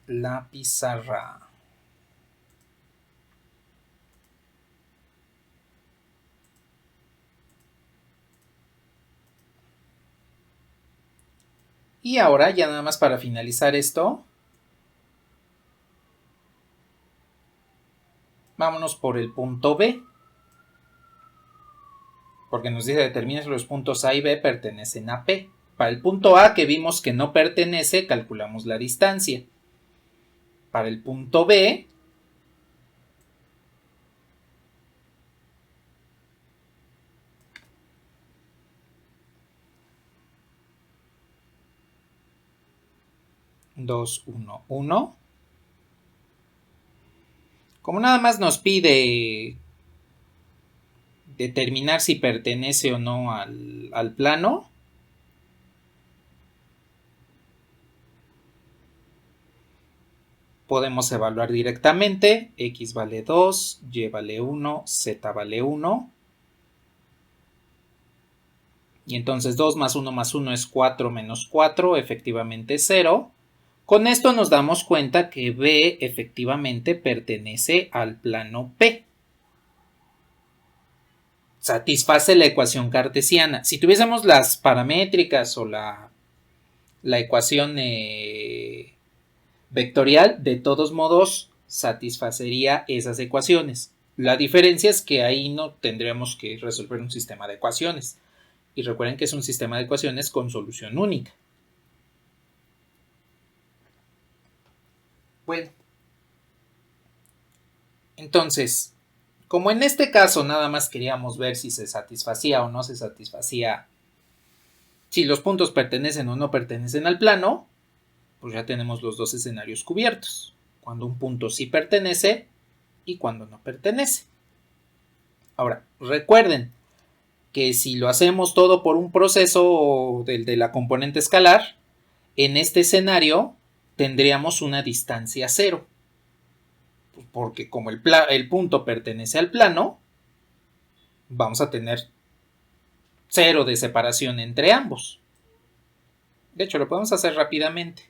la pizarra. Y ahora, ya nada más para finalizar esto, vámonos por el punto B. Porque nos dice determina si los puntos A y B pertenecen a P. Para el punto A que vimos que no pertenece, calculamos la distancia. Para el punto B, dos, uno, uno. Como nada más nos pide determinar si pertenece o no al plano, podemos evaluar directamente. X vale 2, Y vale 1, Z vale 1. Y entonces 2 más 1 más 1 es 4 menos 4, efectivamente 0. Con esto nos damos cuenta que B efectivamente pertenece al plano P. Satisface la ecuación cartesiana. Si tuviésemos las paramétricas o la ecuación vectorial, de todos modos satisfacería esas ecuaciones. La diferencia es que ahí no tendríamos que resolver un sistema de ecuaciones. Y recuerden que es un sistema de ecuaciones con solución única. Bueno, entonces, como en este caso nada más queríamos ver si se satisfacía o no se satisfacía, si los puntos pertenecen o no pertenecen al plano, pues ya tenemos los dos escenarios cubiertos. Cuando un punto sí pertenece y cuando no pertenece. Ahora, recuerden que si lo hacemos todo por un proceso del de la componente escalar, en este escenario tendríamos una distancia cero. Porque como el punto pertenece al plano, vamos a tener cero de separación entre ambos. De hecho, lo podemos hacer rápidamente.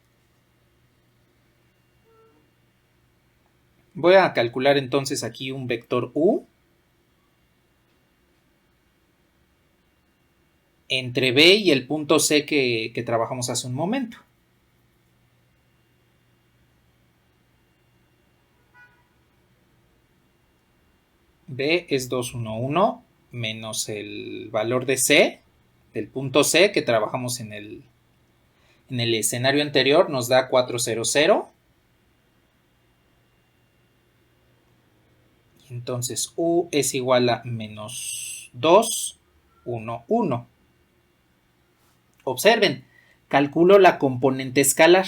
Voy a calcular entonces aquí un vector U entre B y el punto C que trabajamos hace un momento. B es 211 menos el valor de C, del punto C que trabajamos en el escenario anterior, nos da 400. Entonces U es igual a menos 211. Observen, calculo la componente escalar.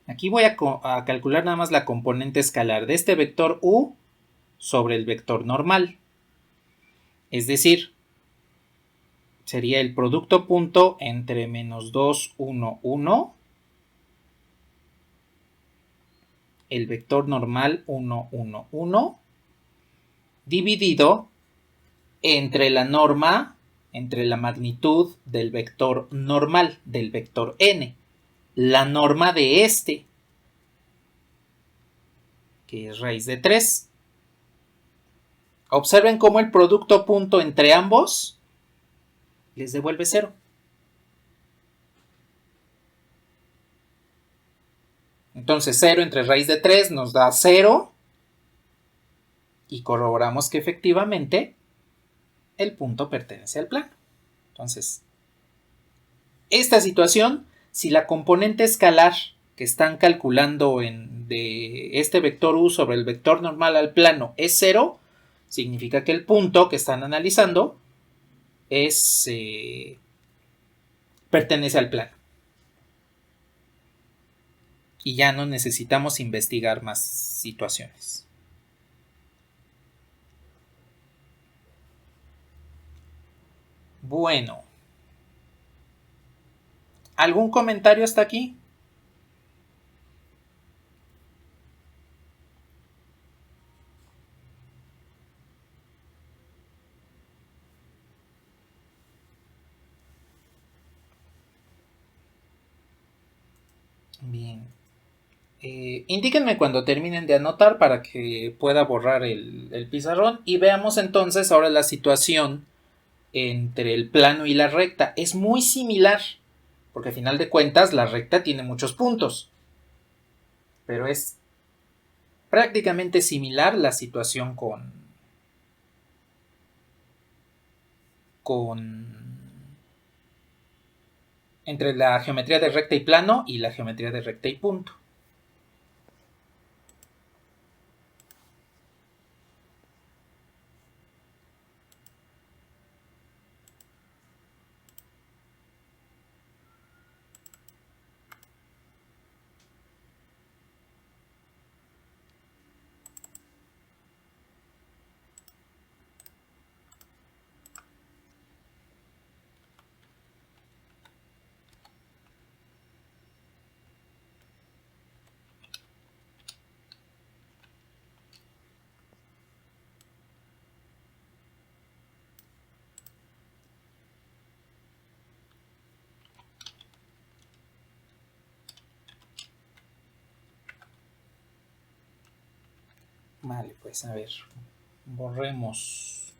Aquí voy a calcular nada más la componente escalar de este vector U sobre el vector normal. Es decir, sería el producto punto entre menos 211, el vector normal 111, dividido entre la norma, entre la magnitud del vector normal, del vector n, la norma de este, que es raíz de 3. Observen cómo el producto punto entre ambos les devuelve 0. Entonces 0 entre raíz de 3 nos da 0 y corroboramos que efectivamente el punto pertenece al plano. Entonces, esta situación, si la componente escalar que están calculando de este vector U sobre el vector normal al plano es 0, significa que el punto que están analizando pertenece al plano. Y ya no necesitamos investigar más situaciones. Bueno, ¿algún comentario hasta aquí? Bien. Indíquenme cuando terminen de anotar para que pueda borrar el pizarrón y veamos entonces ahora la situación entre el plano y la recta. Es muy similar, porque a final de cuentas la recta tiene muchos puntos, pero es prácticamente similar la situación con entre la geometría de recta y plano y la geometría de recta y punto. Vale, pues a ver, borremos.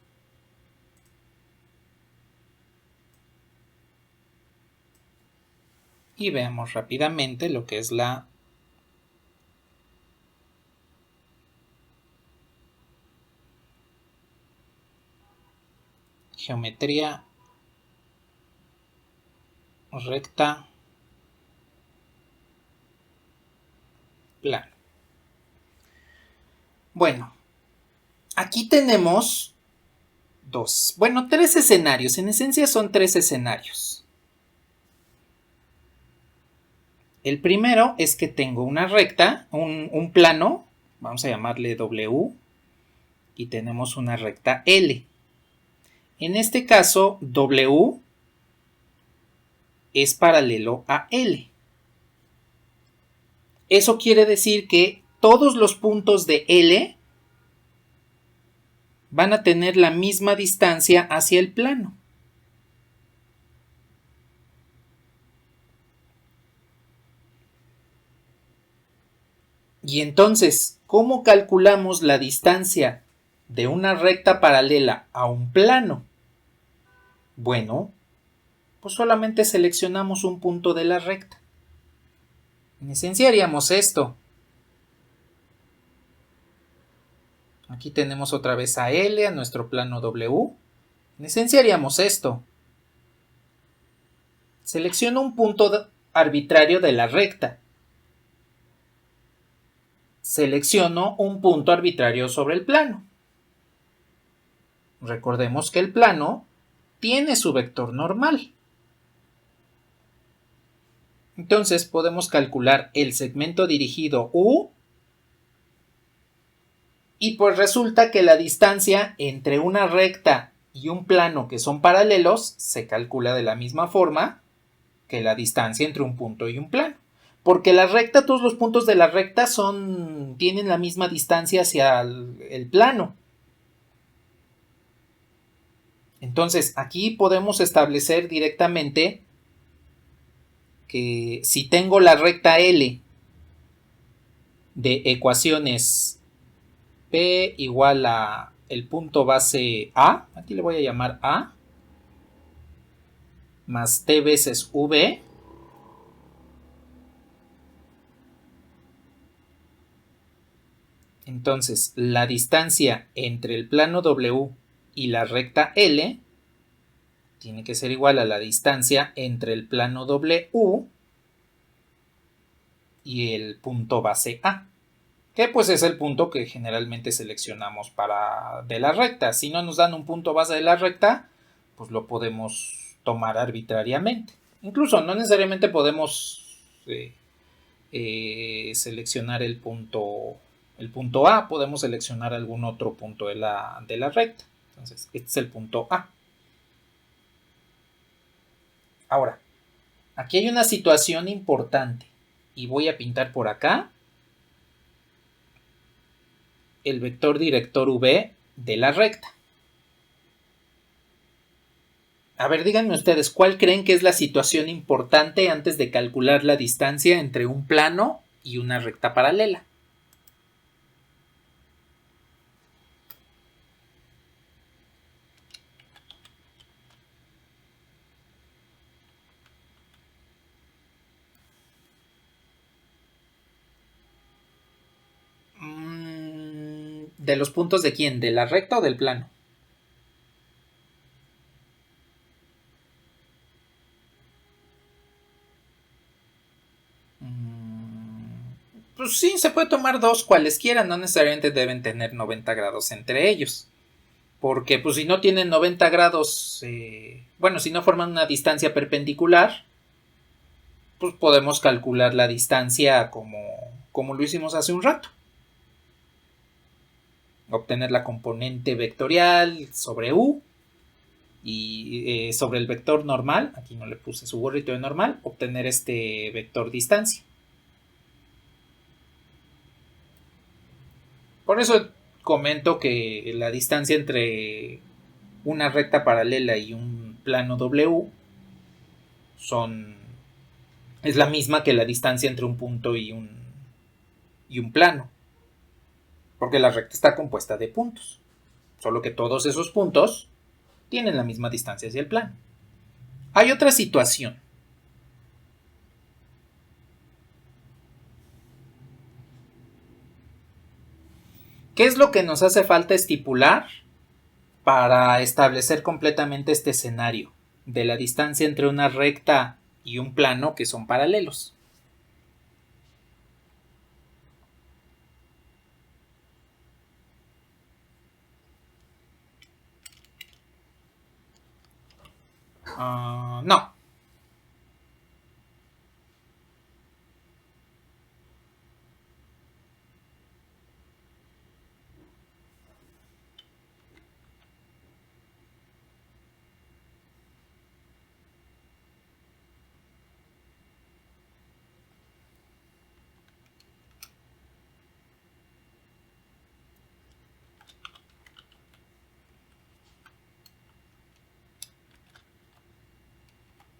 Y veamos rápidamente lo que es la geometría recta plano. Bueno, aquí tenemos tres escenarios. En esencia son tres escenarios. El primero es que tengo una recta, un plano, vamos a llamarle W, y tenemos una recta L. En este caso, W es paralelo a L. Eso quiere decir que todos los puntos de L van a tener la misma distancia hacia el plano. Y entonces, ¿cómo calculamos la distancia de una recta paralela a un plano? Bueno, pues solamente seleccionamos un punto de la recta. En esencia haríamos esto. Aquí tenemos otra vez a L, a nuestro plano W. En esencia haríamos esto. Selecciono un punto arbitrario de la recta. Selecciono un punto arbitrario sobre el plano. Recordemos que el plano tiene su vector normal. Entonces podemos calcular el segmento dirigido U y pues resulta que la distancia entre una recta y un plano que son paralelos se calcula de la misma forma que la distancia entre un punto y un plano. Porque la recta, todos los puntos de la recta tienen la misma distancia hacia el plano. Entonces aquí podemos establecer directamente que si tengo la recta L de ecuaciones P igual a el punto base A, aquí le voy a llamar A, más T veces V, entonces la distancia entre el plano W y la recta L tiene que ser igual a la distancia entre el plano W y el punto base A, que pues es el punto que generalmente seleccionamos de la recta. Si no nos dan un punto base de la recta, pues lo podemos tomar arbitrariamente. Incluso no necesariamente podemos seleccionar el punto A, podemos seleccionar algún otro punto de la recta. Entonces, este es el punto A. Ahora, aquí hay una situación importante y voy a pintar por acá el vector director V de la recta. A ver, díganme ustedes, ¿cuál creen que es la situación importante antes de calcular la distancia entre un plano y una recta paralela? ¿De los puntos de quién? ¿De la recta o del plano? Pues sí, se puede tomar dos cualesquiera, no necesariamente deben tener 90 grados entre ellos. Porque pues si no tienen 90 grados, bueno, si no forman una distancia perpendicular, pues podemos calcular la distancia como lo hicimos hace un rato. Obtener la componente vectorial sobre U y sobre el vector normal, aquí no le puse su gorrito de normal, obtener este vector distancia. Por eso comento que la distancia entre una recta paralela y un plano W es la misma que la distancia entre un punto y un plano, porque la recta está compuesta de puntos, solo que todos esos puntos tienen la misma distancia hacia el plano. Hay otra situación. ¿Qué es lo que nos hace falta estipular para establecer completamente este escenario de la distancia entre una recta y un plano que son paralelos? No.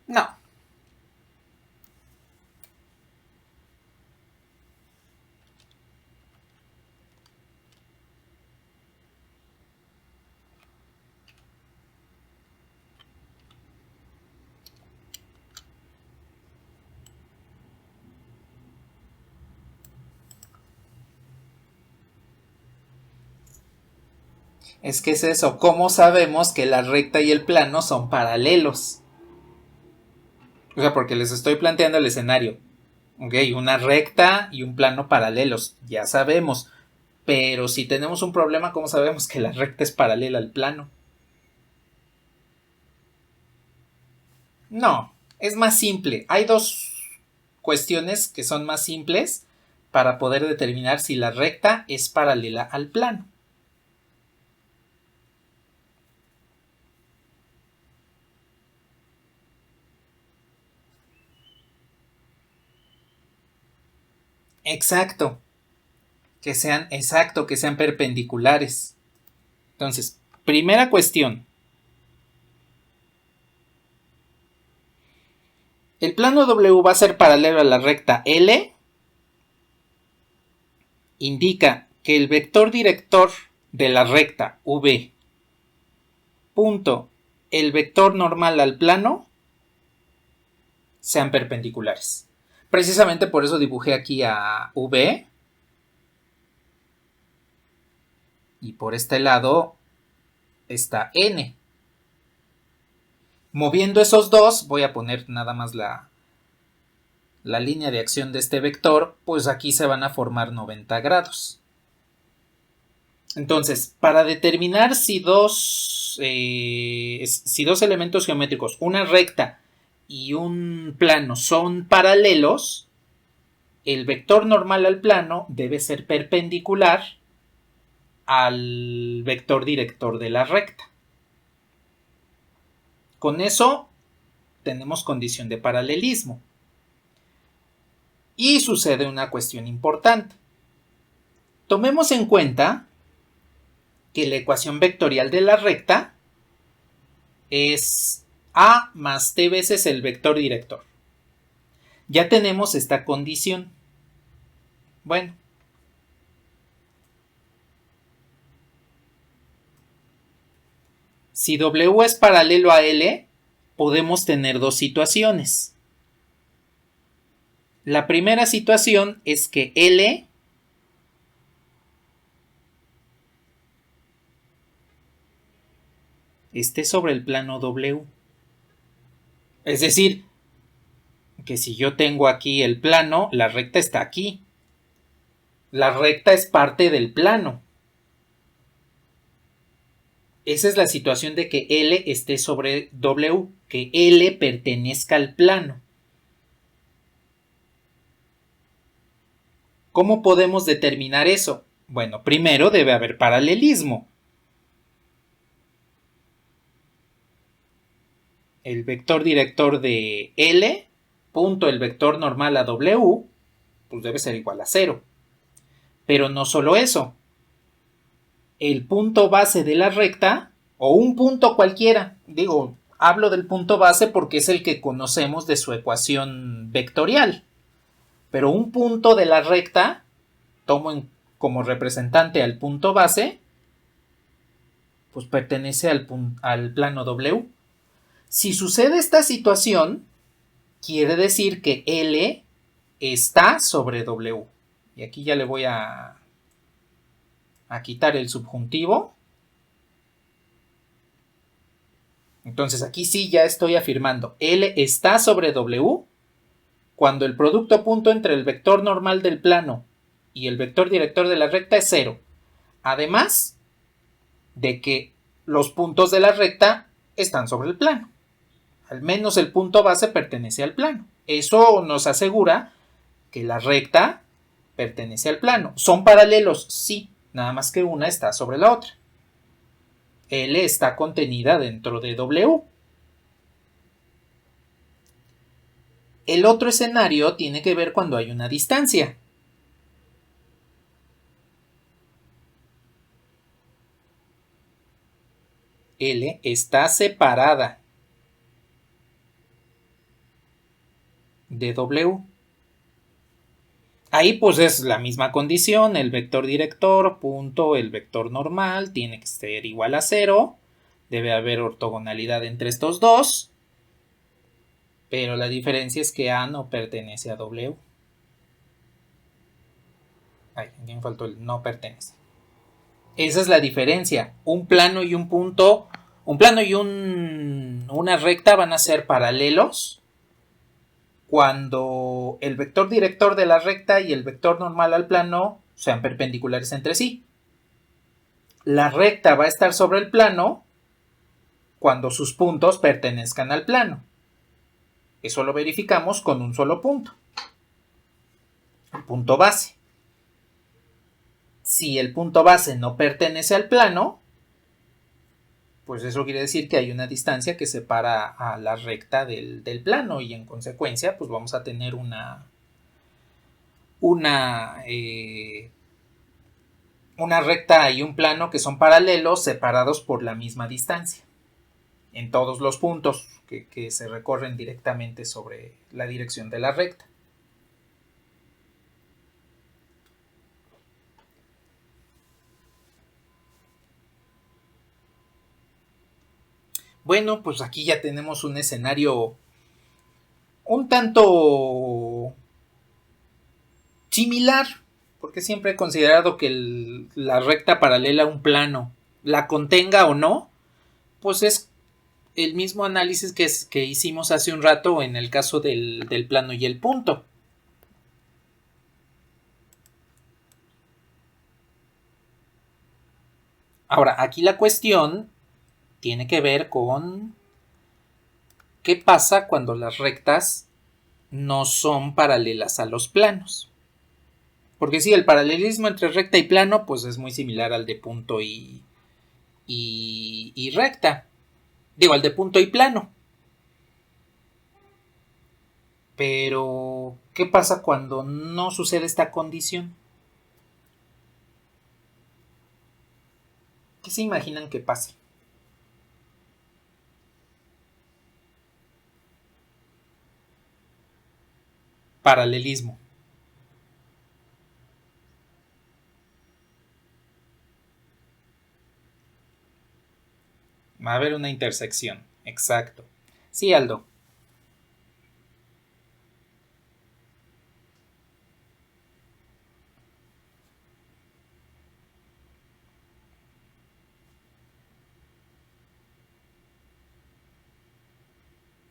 No. Es que es eso, ¿cómo sabemos que la recta y el plano son paralelos? O sea, porque les estoy planteando el escenario. Ok, una recta y un plano paralelos, ya sabemos. Pero si tenemos un problema, ¿cómo sabemos que la recta es paralela al plano? No, es más simple. Hay dos cuestiones que son más simples para poder determinar si la recta es paralela al plano. Exacto, que sean perpendiculares. Entonces, primera cuestión. El plano W va a ser paralelo a la recta L. Indica que el vector director de la recta V punto el vector normal al plano sean perpendiculares. Precisamente por eso dibujé aquí a V y por este lado está N. Moviendo esos dos, voy a poner nada más la línea de acción de este vector, pues aquí se van a formar 90 grados. Entonces, para determinar si dos elementos geométricos, una recta y un plano, son paralelos, el vector normal al plano debe ser perpendicular al vector director de la recta. Con eso tenemos condición de paralelismo. Y sucede una cuestión importante. Tomemos en cuenta que la ecuación vectorial de la recta es A más t veces el vector director. Ya tenemos esta condición. Bueno. Si W es paralelo a L, podemos tener dos situaciones. La primera situación es que L esté sobre el plano W. Es decir, que si yo tengo aquí el plano, la recta está aquí. La recta es parte del plano. Esa es la situación de que L esté sobre W, que L pertenezca al plano. ¿Cómo podemos determinar eso? Bueno, primero debe haber paralelismo. El vector director de L, punto el vector normal a W, pues debe ser igual a 0. Pero no solo eso. El punto base de la recta, o un punto cualquiera, hablo del punto base porque es el que conocemos de su ecuación vectorial. Pero un punto de la recta, tomo como representante al punto base, pues pertenece al plano W. Si sucede esta situación, quiere decir que L está sobre W. Y aquí ya le voy a quitar el subjuntivo. Entonces aquí sí ya estoy afirmando L está sobre W cuando el producto punto entre el vector normal del plano y el vector director de la recta es 0. Además de que los puntos de la recta están sobre el plano. Al menos el punto base pertenece al plano. Eso nos asegura que la recta pertenece al plano. ¿Son paralelos? Sí, nada más que una está sobre la otra. L está contenida dentro de W. El otro escenario tiene que ver cuando hay una distancia. L está separada de W. Ahí pues es la misma condición, el vector director, punto, el vector normal, tiene que ser igual a 0. Debe haber ortogonalidad entre estos dos. Pero la diferencia es que A no pertenece a W. Ay, me faltó el no pertenece. Esa es la diferencia. Un plano y un punto, un plano y una recta van a ser paralelos cuando el vector director de la recta y el vector normal al plano sean perpendiculares entre sí. La recta va a estar sobre el plano cuando sus puntos pertenezcan al plano. Eso lo verificamos con un solo punto. El punto base. Si el punto base no pertenece al plano, pues eso quiere decir que hay una distancia que separa a la recta del plano y en consecuencia pues vamos a tener una recta y un plano que son paralelos separados por la misma distancia en todos los puntos que se recorren directamente sobre la dirección de la recta. Bueno, pues aquí ya tenemos un escenario un tanto similar, porque siempre he considerado que la recta paralela a un plano, la contenga o no, pues es el mismo análisis que hicimos hace un rato en el caso del plano y el punto. Ahora, aquí la cuestión tiene que ver con qué pasa cuando las rectas no son paralelas a los planos. Porque sí, el paralelismo entre recta y plano pues es muy similar al de punto y recta. Digo, al de punto y plano. Pero, ¿qué pasa cuando no sucede esta condición? ¿Qué se imaginan que pase? Paralelismo. Va a haber una intersección. Exacto. Sí, Aldo.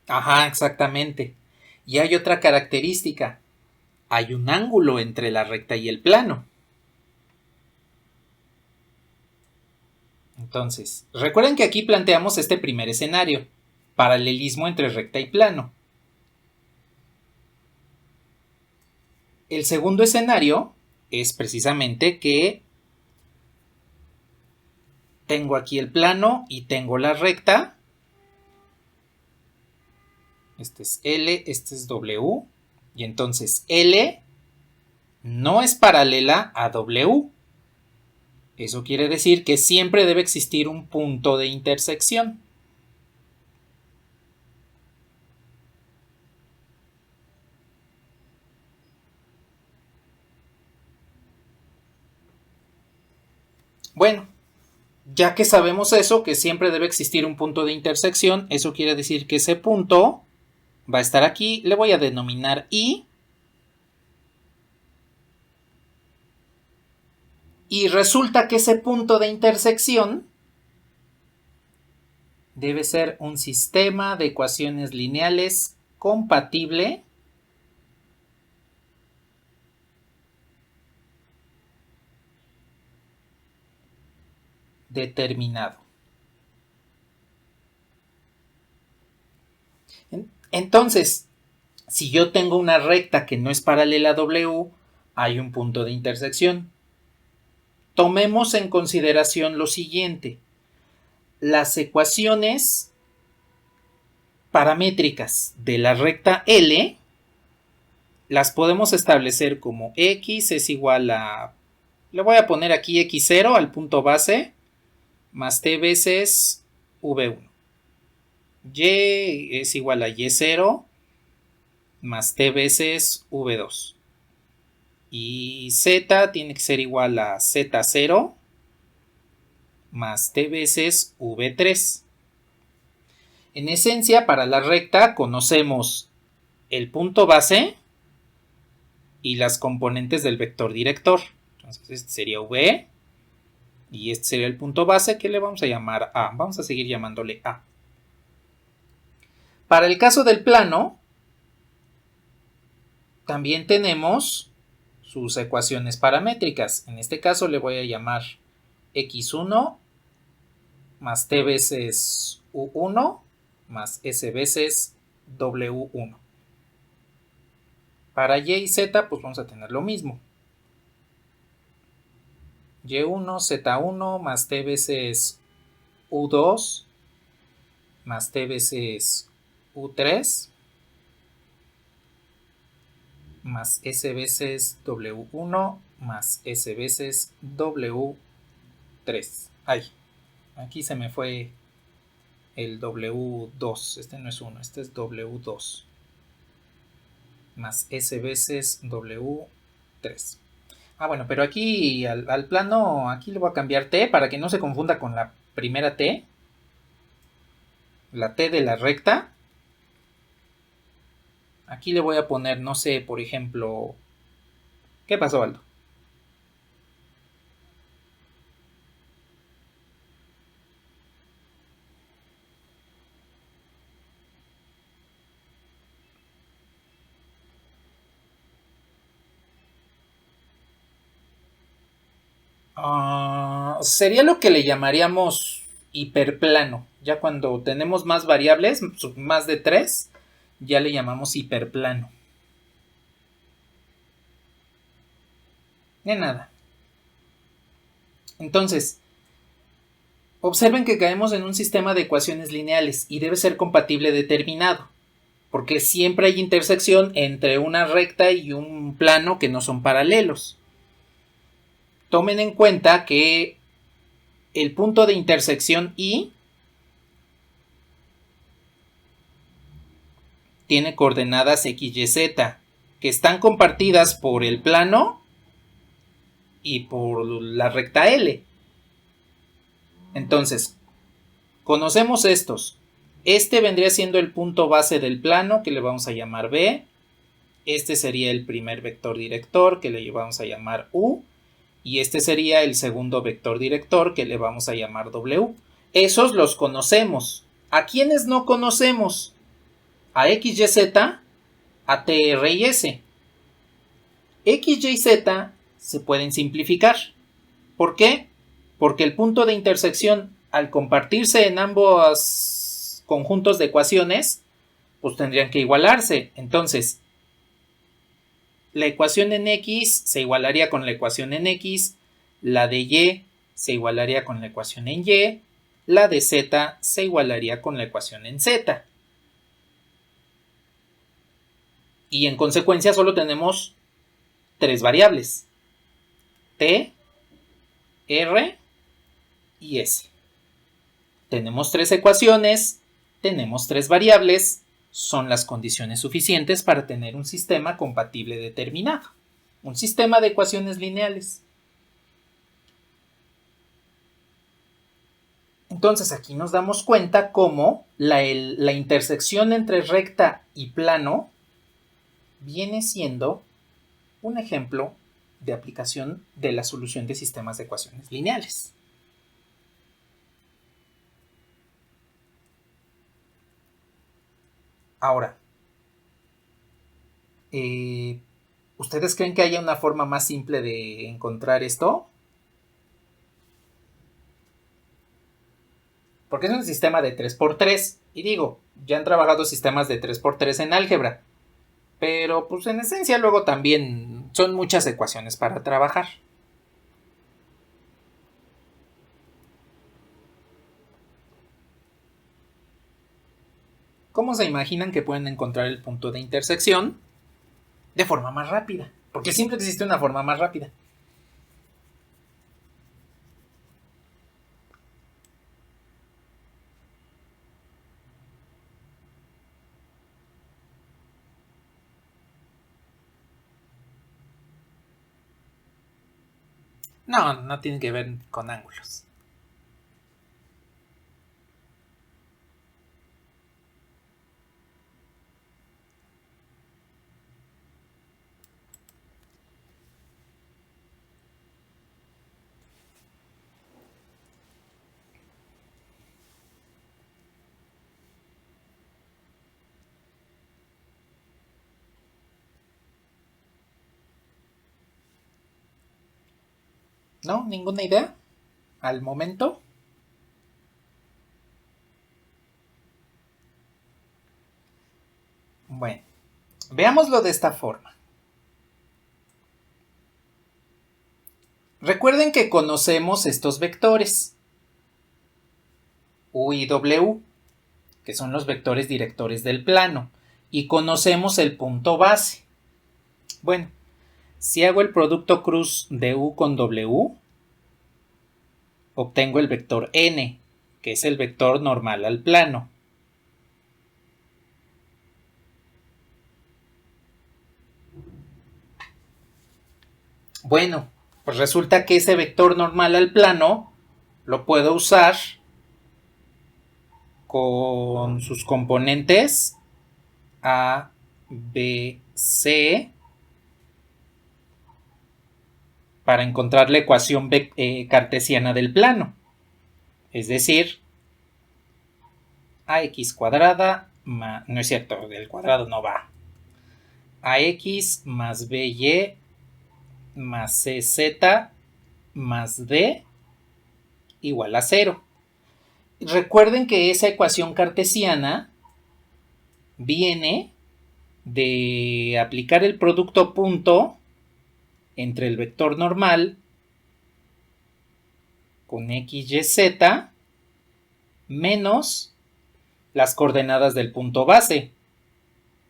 Ajá, exactamente. Y hay otra característica. Hay un ángulo entre la recta y el plano. Entonces, recuerden que aquí planteamos este primer escenario, paralelismo entre recta y plano. El segundo escenario es precisamente que tengo aquí el plano y tengo la recta. Este es L, este es W. Y entonces L no es paralela a W. Eso quiere decir que siempre debe existir un punto de intersección. Bueno, ya que sabemos eso, que siempre debe existir un punto de intersección, eso quiere decir que ese punto va a estar aquí, le voy a denominar I. Y resulta que ese punto de intersección debe ser un sistema de ecuaciones lineales compatible determinado. Entonces, si yo tengo una recta que no es paralela a W, hay un punto de intersección. Tomemos en consideración lo siguiente. Las ecuaciones paramétricas de la recta L las podemos establecer como X es igual a, le voy a poner aquí X0 al punto base, más T veces V1. Y es igual a Y0 más T veces V2. Y Z tiene que ser igual a Z0 más T veces V3. En esencia, para la recta conocemos el punto base y las componentes del vector director. Entonces este sería V y este sería el punto base que le vamos a llamar A. Vamos a seguir llamándole A. Para el caso del plano, también tenemos sus ecuaciones paramétricas. En este caso le voy a llamar X1 más T veces U1 más S veces W1. Para Y y Z, pues vamos a tener lo mismo. Y1, Z1 más T veces U2 más T veces U3 más S veces W1 más S veces W3. Ay, aquí se me fue el W2. Este no es 1, este es W2. Más S veces W3. Ah, bueno, pero aquí al plano, aquí le voy a cambiar T para que no se confunda con la primera T. La T de la recta. Aquí le voy a poner, no sé, por ejemplo... ¿Qué pasó, Aldo? Sería lo que le llamaríamos hiperplano. Ya cuando tenemos más variables, más de 3, ya le llamamos hiperplano. De nada. Entonces, observen que caemos en un sistema de ecuaciones lineales y debe ser compatible determinado. porque siempre hay intersección entre una recta y un plano que no son paralelos. Tomen en cuenta que el punto de intersección I tiene coordenadas X, Y, Z, que están compartidas por el plano y por la recta L. Entonces, conocemos estos. Este vendría siendo el punto base del plano, que le vamos a llamar B. Este sería el primer vector director, que le vamos a llamar U. Y este sería el segundo vector director, que le vamos a llamar W. Esos los conocemos. ¿A quiénes no conocemos? A X, Y, Z, a T, R y S. X, Y, Z se pueden simplificar. ¿Por qué? Porque el punto de intersección, al compartirse en ambos conjuntos de ecuaciones, pues tendrían que igualarse. Entonces, la ecuación en X se igualaría con la ecuación en X, la de Y se igualaría con la ecuación en Y, la de Z se igualaría con la ecuación en Z. Y en consecuencia solo tenemos tres variables: T, R y S. Tenemos tres ecuaciones, tenemos tres variables, son las condiciones suficientes para tener un sistema compatible determinado, un sistema de ecuaciones lineales. Entonces aquí nos damos cuenta cómo la intersección entre recta y plano viene siendo un ejemplo de aplicación de la solución de sistemas de ecuaciones lineales. Ahora, ¿ustedes creen que haya una forma más simple de encontrar esto? Porque es un sistema de 3×3. Y digo, ya han trabajado sistemas de 3×3 en álgebra. Pero pues en esencia luego también son muchas ecuaciones para trabajar. ¿Cómo se imaginan que pueden encontrar el punto de intersección de forma más rápida? Porque siempre existe una forma más rápida. No, no tiene que ver con ángulos. ¿No? ¿Ninguna idea? ¿Al momento? Bueno, veámoslo de esta forma. Recuerden que conocemos estos vectores U y W, que son los vectores directores del plano, y conocemos el punto base. Bueno, si hago el producto cruz de U con W, obtengo el vector N, que es el vector normal al plano. Bueno, pues resulta que ese vector normal al plano lo puedo usar con sus componentes A, B, C para encontrar la ecuación cartesiana del plano. Es decir, ax cuadrada más... No es cierto, el cuadrado no va. Ax más by más cz más d igual a 0. Recuerden que esa ecuación cartesiana viene de aplicar el producto punto entre el vector normal con x, y, z menos las coordenadas del punto base.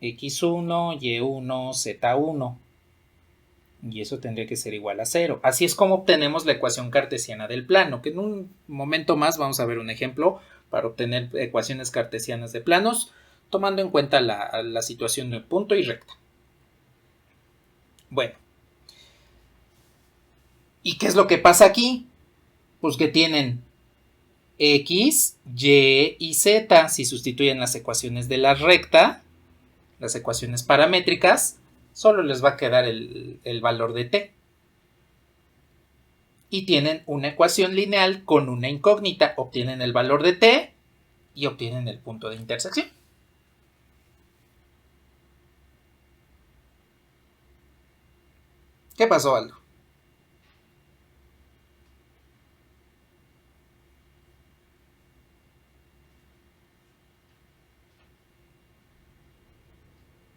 x1, y1, z1. Y eso tendría que ser igual a 0. Así es como obtenemos la ecuación cartesiana del plano, que en un momento más vamos a ver un ejemplo para obtener ecuaciones cartesianas de planos, tomando en cuenta la situación de punto y recta. Bueno, ¿y qué es lo que pasa aquí? Pues que tienen x, y y z. Si sustituyen las ecuaciones de la recta, las ecuaciones paramétricas, solo les va a quedar el valor de t. Y tienen una ecuación lineal con una incógnita. Obtienen el valor de t y obtienen el punto de intersección. ¿Qué pasó, Aldo?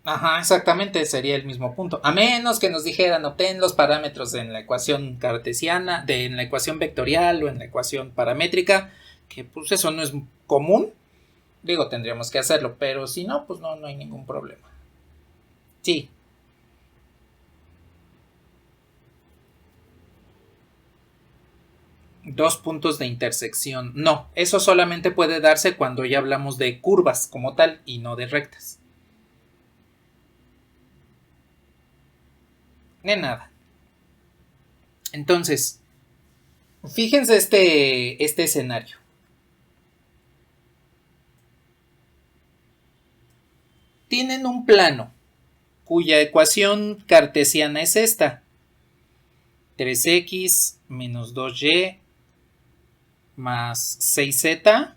Ajá, exactamente, sería el mismo punto. A menos que nos dijeran, obtén los parámetros en la ecuación cartesiana, en la ecuación vectorial o en la ecuación paramétrica, que pues eso no es común. Digo, tendríamos que hacerlo, pero si no, pues no hay ningún problema. Sí. Dos puntos de intersección. No, eso solamente puede darse cuando ya hablamos de curvas como tal y no de rectas. De nada. Entonces, fíjense este escenario. Tienen un plano cuya ecuación cartesiana es esta. 3x menos 2y más 6z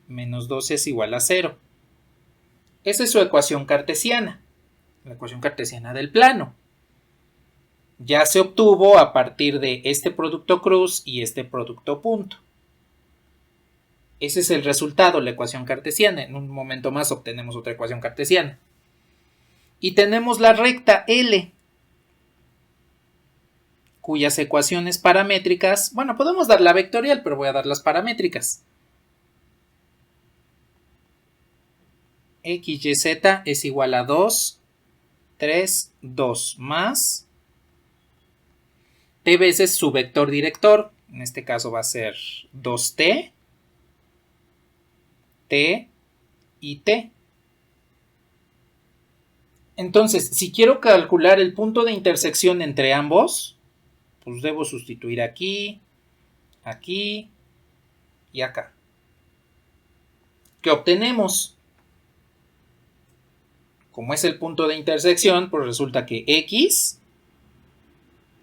menos 12 es igual a 0. Esa es su ecuación cartesiana, la ecuación cartesiana del plano. Ya se obtuvo a partir de este producto cruz y este producto punto. Ese es el resultado, la ecuación cartesiana. En un momento más obtenemos otra ecuación cartesiana. Y tenemos la recta L, cuyas ecuaciones paramétricas, bueno, podemos dar la vectorial, pero voy a dar las paramétricas. X, Y, Z es igual a 2, 3, 2 más t veces su vector director. En este caso va a ser 2t, t y t. Entonces, si quiero calcular el punto de intersección entre ambos, pues debo sustituir aquí, aquí y acá. ¿Qué obtenemos? Como es el punto de intersección, pues resulta que x,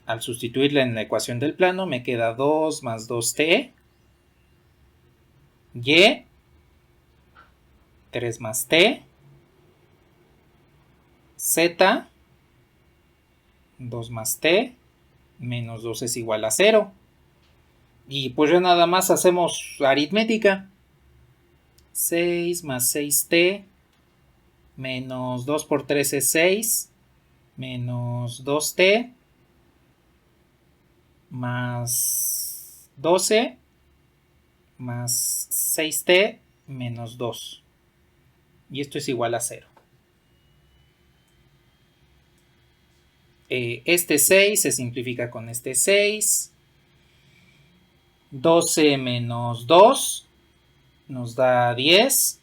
al sustituirla en la ecuación del plano, me queda 2 más 2t, y, 3 más t, z, 2 más t, menos 2 es igual a 0. Y pues ya nada más hacemos aritmética. 6 más 6t, menos 2 por 3 es 6, menos 2t, más 12, más 6t, menos 2. Y esto es igual a 0. Este 6 se simplifica con este 6. 12 menos 2 nos da 10.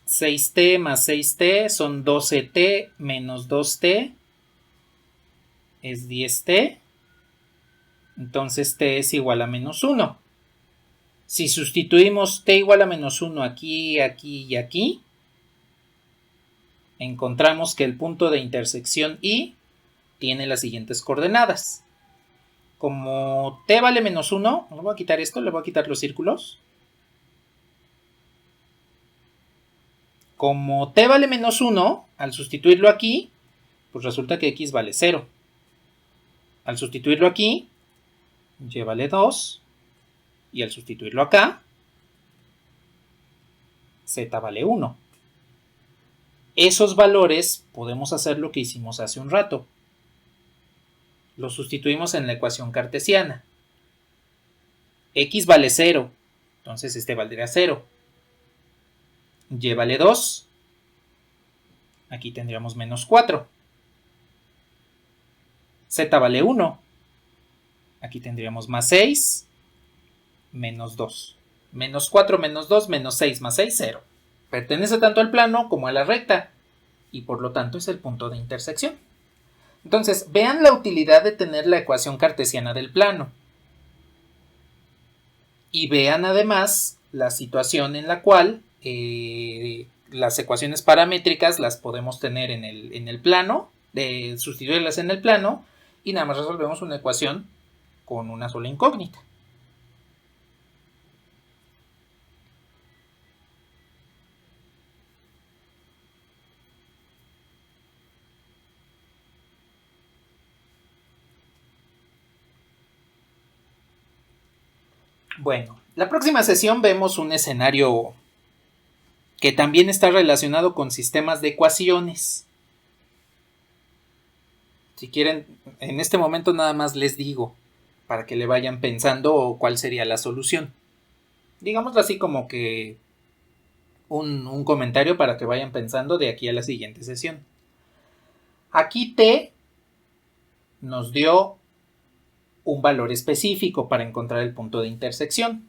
6t más 6t son 12t menos 2t es 10t. Entonces t es igual a menos 1. Si sustituimos t igual a menos 1 aquí, aquí y aquí, encontramos que el punto de intersección I tiene las siguientes coordenadas. Como t vale menos 1, le voy a quitar esto, le voy a quitar los círculos. Como t vale menos 1, al sustituirlo aquí, pues resulta que x vale 0. Al sustituirlo aquí, y vale 2. Y al sustituirlo acá, z vale 1. Esos valores podemos hacer lo que hicimos hace un rato. Los sustituimos en la ecuación cartesiana. X vale 0, entonces este valdría 0. y vale 2. Aquí tendríamos menos 4. Z vale 1. Aquí tendríamos más 6, menos 2. Menos 4 menos 2 menos 6 más 6, 0. Pertenece tanto al plano como a la recta y por lo tanto es el punto de intersección. Entonces, vean la utilidad de tener la ecuación cartesiana del plano. Y vean además la situación en la cual las ecuaciones paramétricas las podemos tener en el plano, sustituirlas en el plano y nada más resolvemos una ecuación con una sola incógnita. Bueno, la próxima sesión vemos un escenario que también está relacionado con sistemas de ecuaciones. Si quieren, en este momento nada más les digo, para que le vayan pensando cuál sería la solución. Digámoslo así como que un comentario para que vayan pensando de aquí a la siguiente sesión. Aquí T nos dio un valor específico para encontrar el punto de intersección.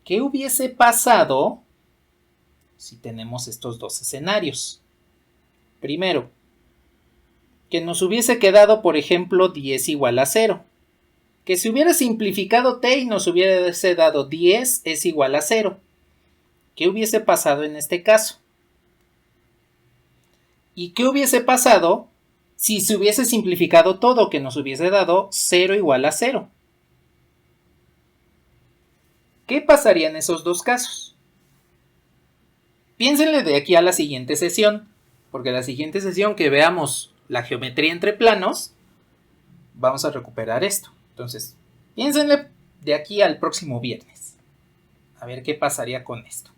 ¿Qué hubiese pasado si tenemos estos dos escenarios? Primero, que nos hubiese quedado, por ejemplo, 10 igual a 0. Que se hubiera simplificado T y nos hubiese dado 10 es igual a 0. ¿Qué hubiese pasado en este caso? ¿Y qué hubiese pasado si se hubiese simplificado todo, que nos hubiese dado 0 igual a 0? ¿Qué pasaría en esos dos casos? Piénsenle de aquí a la siguiente sesión, porque la siguiente sesión que veamos la geometría entre planos, vamos a recuperar esto. Entonces, piénsenle de aquí al próximo viernes. A ver qué pasaría con esto.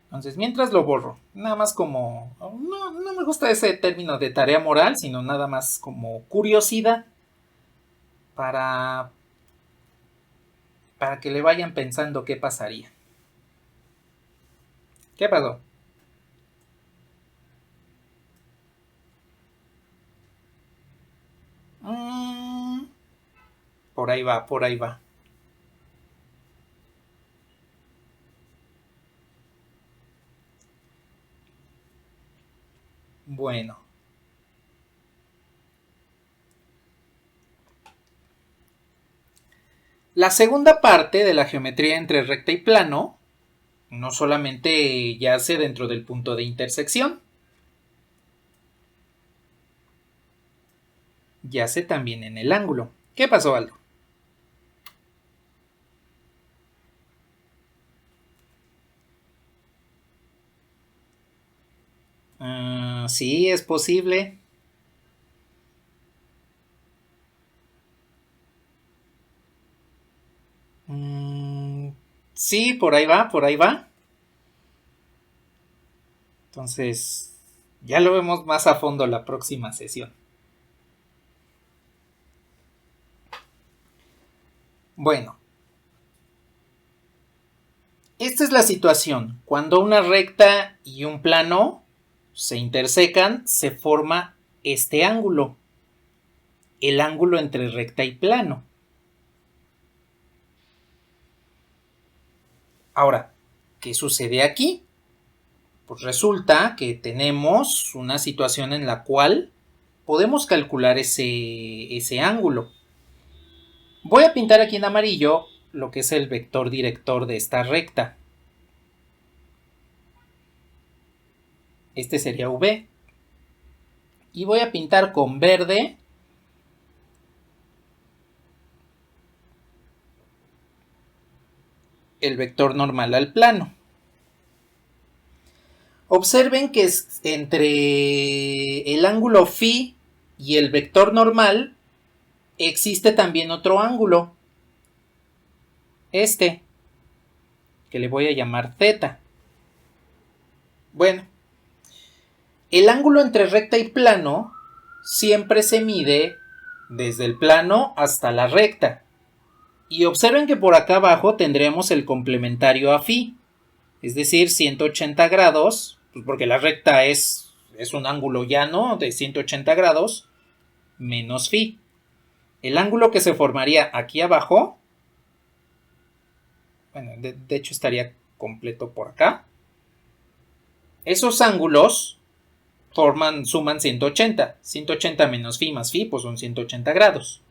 Entonces, mientras lo borro, nada más como... No me gusta ese término de tarea moral, sino nada más como curiosidad para que le vayan pensando qué pasaría. ¿Qué pasó? Por ahí va, por ahí va. Bueno. La segunda parte de la geometría entre recta y plano no solamente yace dentro del punto de intersección, yace también en el ángulo. ¿Qué pasó, Aldo? Sí, es posible. Sí, por ahí va, por ahí va. Entonces, ya lo vemos más a fondo la próxima sesión. Bueno, esta es la situación. Cuando una recta y un plano se intersecan, se forma este ángulo. El ángulo entre recta y plano. Ahora, ¿qué sucede aquí? Pues resulta que tenemos una situación en la cual podemos calcular ese ángulo. Voy a pintar aquí en amarillo lo que es el vector director de esta recta. Este sería V. Y voy a pintar con verde el vector normal al plano. Observen que entre el ángulo phi y el vector normal existe también otro ángulo, este, que le voy a llamar θ. Bueno, el ángulo entre recta y plano siempre se mide desde el plano hasta la recta. Y observen que por acá abajo tendremos el complementario a phi, es decir, 180 grados, pues porque la recta es un ángulo llano de 180 grados menos phi. El ángulo que se formaría aquí abajo, bueno, de hecho estaría completo por acá. Esos ángulos suman 180. 180 menos phi más phi, pues son 180 grados.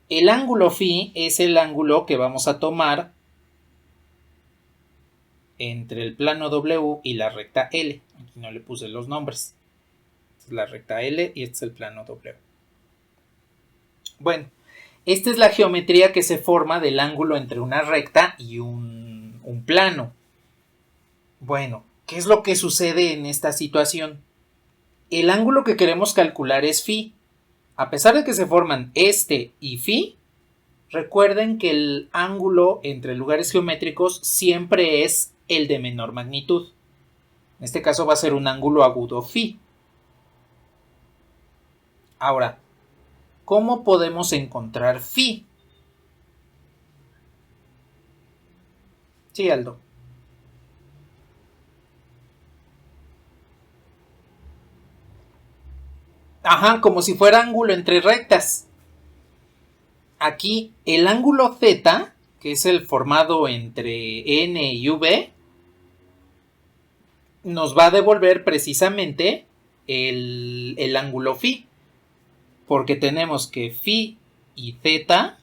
El ángulo phi es el ángulo que vamos a tomar entre el plano W y la recta L. Aquí no le puse los nombres. Esta es la recta L y este es el plano W. Bueno, esta es la geometría que se forma del ángulo entre una recta y un plano. Bueno, ¿qué es lo que sucede en esta situación? El ángulo que queremos calcular es phi. A pesar de que se forman este y phi, recuerden que el ángulo entre lugares geométricos siempre es el de menor magnitud. En este caso va a ser un ángulo agudo phi. Ahora, ¿cómo podemos encontrar phi? Sí, Aldo. Ajá, como si fuera ángulo entre rectas. Aquí el ángulo Z, que es el formado entre N y V, nos va a devolver precisamente el ángulo phi. Porque tenemos que phi y Z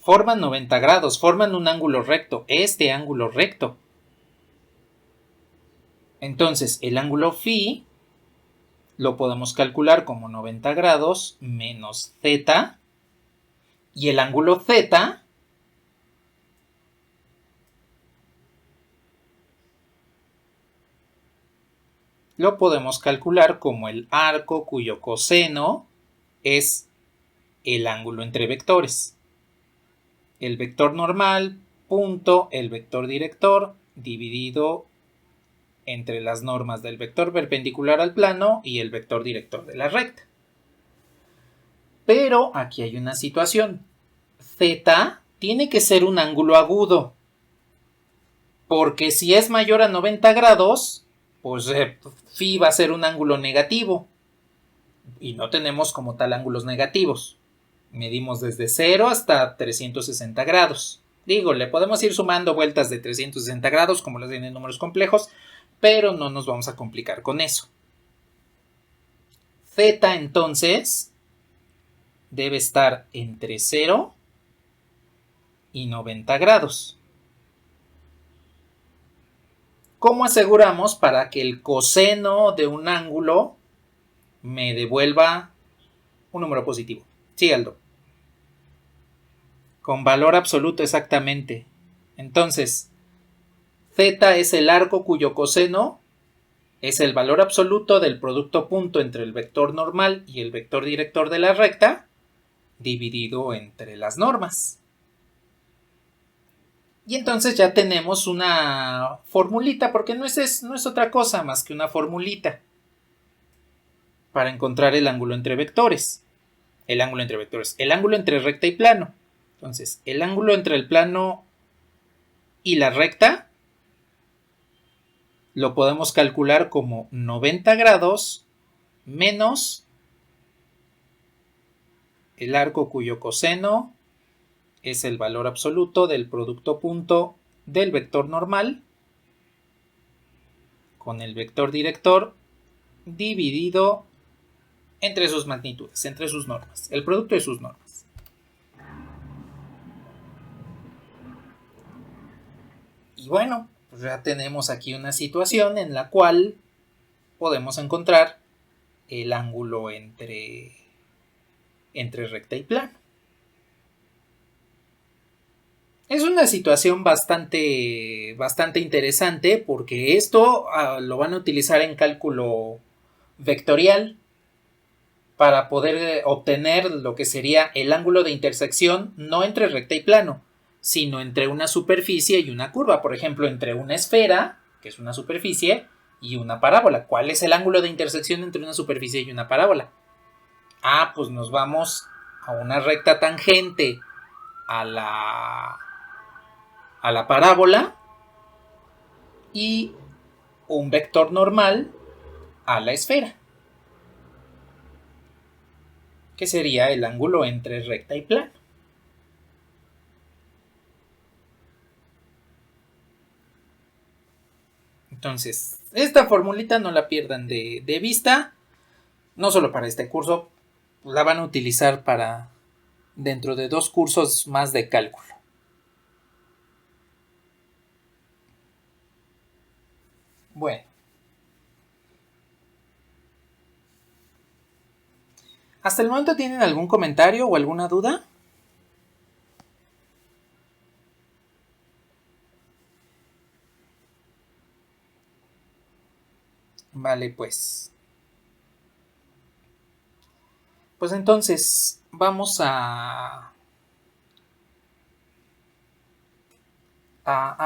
forman 90 grados, forman un ángulo recto, este ángulo recto. Entonces, el ángulo phi lo podemos calcular como 90 grados menos Z, y el ángulo Z lo podemos calcular como el arco cuyo coseno es el ángulo entre vectores. El vector normal punto el vector director dividido entre las normas del vector perpendicular al plano y el vector director de la recta. Pero aquí hay una situación. Z tiene que ser un ángulo agudo, porque si es mayor a 90 grados, pues phi va a ser un ángulo negativo, y no tenemos como tal ángulos negativos. Medimos desde 0 hasta 360 grados. Digo, le podemos ir sumando vueltas de 360 grados como las tienen números complejos, pero no nos vamos a complicar con eso. Z entonces debe estar entre 0 y 90 grados. ¿Cómo aseguramos para que el coseno de un ángulo me devuelva un número positivo? Sí, Aldo. Con valor absoluto, exactamente. Entonces, Z es el arco cuyo coseno es el valor absoluto del producto punto entre el vector normal y el vector director de la recta dividido entre las normas. Y entonces ya tenemos una formulita, porque no es otra cosa más que una formulita para encontrar el ángulo entre vectores. El ángulo entre recta y plano. Entonces, el ángulo entre el plano y la recta lo podemos calcular como 90 grados menos el arco cuyo coseno es el valor absoluto del producto punto del vector normal con el vector director dividido entre sus magnitudes, entre sus normas, el producto de sus normas. Y bueno, pues ya tenemos aquí una situación en la cual podemos encontrar el ángulo entre recta y plano. Es una situación bastante interesante, porque esto lo van a utilizar en cálculo vectorial para poder obtener lo que sería el ángulo de intersección, no entre recta y plano, sino entre una superficie y una curva. Por ejemplo, entre una esfera, que es una superficie, y una parábola. ¿Cuál es el ángulo de intersección entre una superficie y una parábola? Pues nos vamos a una recta tangente a la parábola y un vector normal a la esfera, que sería el ángulo entre recta y plano. Entonces, esta formulita no la pierdan de vista, no solo para este curso, la van a utilizar para dentro de 2 cursos más de cálculo. Bueno. ¿Hasta el momento tienen algún comentario o alguna duda? Vale, pues. Pues entonces vamos a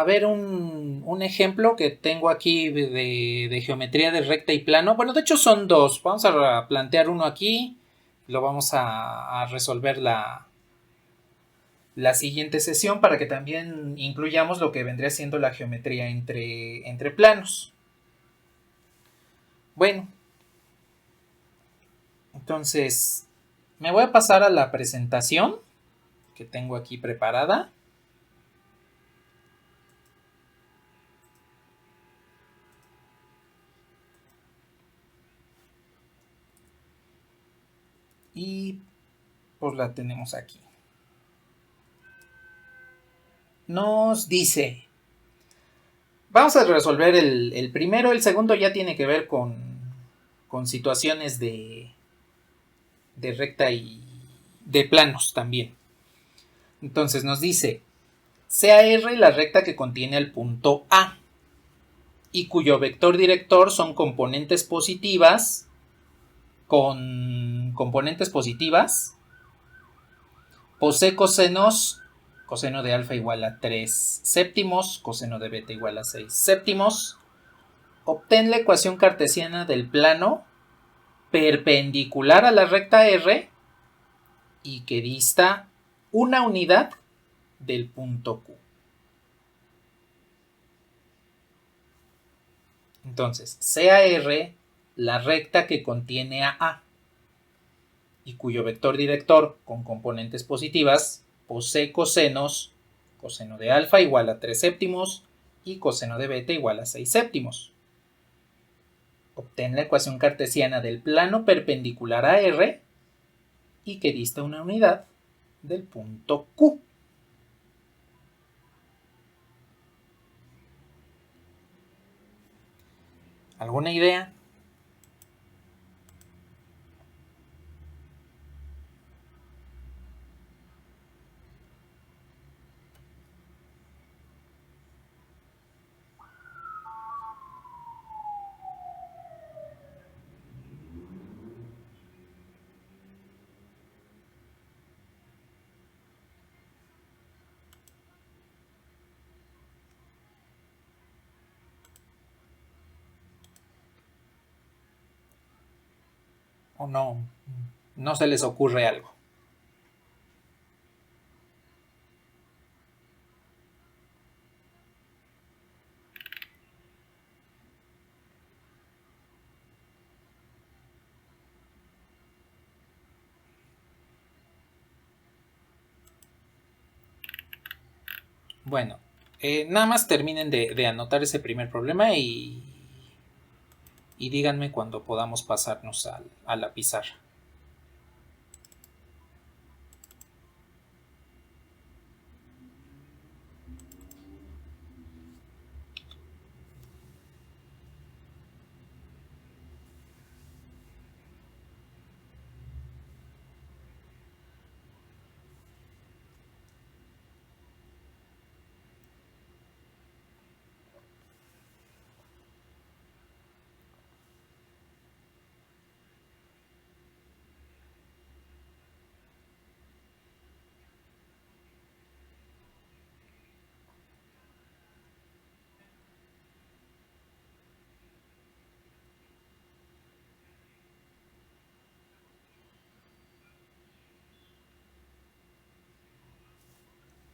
ver un ejemplo que tengo aquí de geometría de recta y plano. Bueno, de hecho son 2. Vamos a plantear uno aquí. Lo vamos a resolver la siguiente sesión para que también incluyamos lo que vendría siendo la geometría entre planos. Bueno, entonces me voy a pasar a la presentación que tengo aquí preparada. Y pues la tenemos aquí. Nos dice, vamos a resolver el primero, el segundo ya tiene que ver con situaciones de recta y de planos también. Entonces nos dice, sea R la recta que contiene al punto A y cuyo vector director son componentes positivas con componentes positivas, posee cosenos, coseno de alfa igual a 3 séptimos, coseno de beta igual a 6 séptimos. Obtén la ecuación cartesiana del plano perpendicular a la recta R y que dista una unidad del punto Q. Entonces, sea R la recta que contiene a A y cuyo vector director con componentes positivas posee cosenos, coseno de alfa igual a 3 séptimos y coseno de beta igual a 6 séptimos. Obtén la ecuación cartesiana del plano perpendicular a R y que dista una unidad del punto Q. ¿Alguna idea? ¿O no se les ocurre algo? Bueno, nada más terminen de anotar ese primer problema y díganme cuando podamos pasarnos a la pizarra.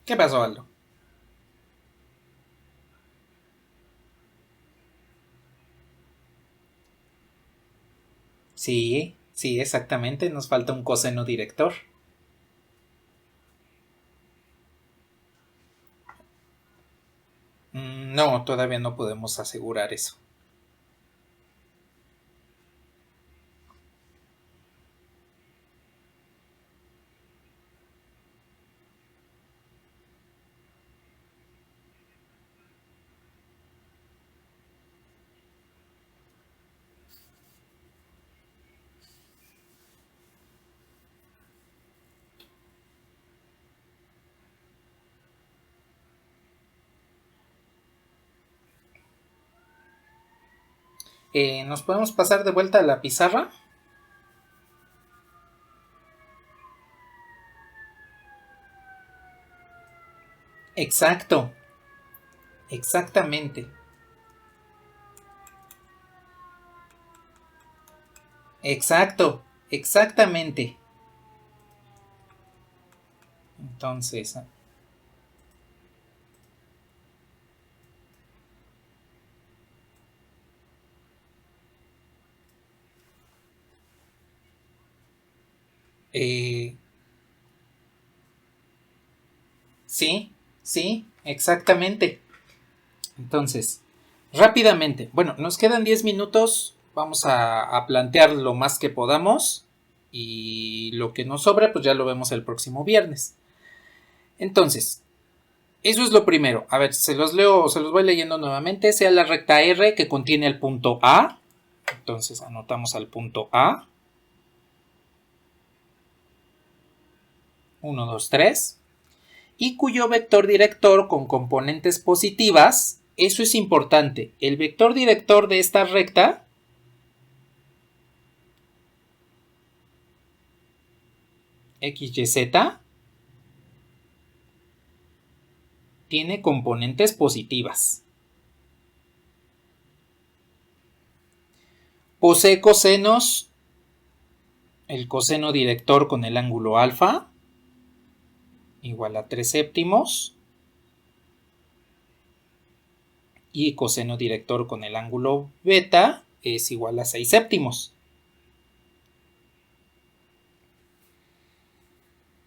¿Qué pasó, Aldo? Sí, sí, exactamente. Nos falta un coseno director. No, todavía no podemos asegurar eso. ¿Nos podemos pasar de vuelta a la pizarra? Exacto, exactamente, exacto, exactamente. Entonces, eh, sí, sí, exactamente. Entonces, rápidamente, bueno, nos quedan 10 minutos, vamos a plantear lo más que podamos y lo que nos sobra, pues ya lo vemos el próximo viernes. Entonces, eso es lo primero. A ver, se los leo, se los voy leyendo nuevamente. Sea la recta R que contiene el punto A. Entonces anotamos al punto A. 1, 2, 3. Y cuyo vector director con componentes positivas, eso es importante. El vector director de esta recta XYZ tiene componentes positivas. Posee cosenos, el coseno director con el ángulo alfa igual a 3 séptimos y coseno director con el ángulo beta es igual a 6 séptimos.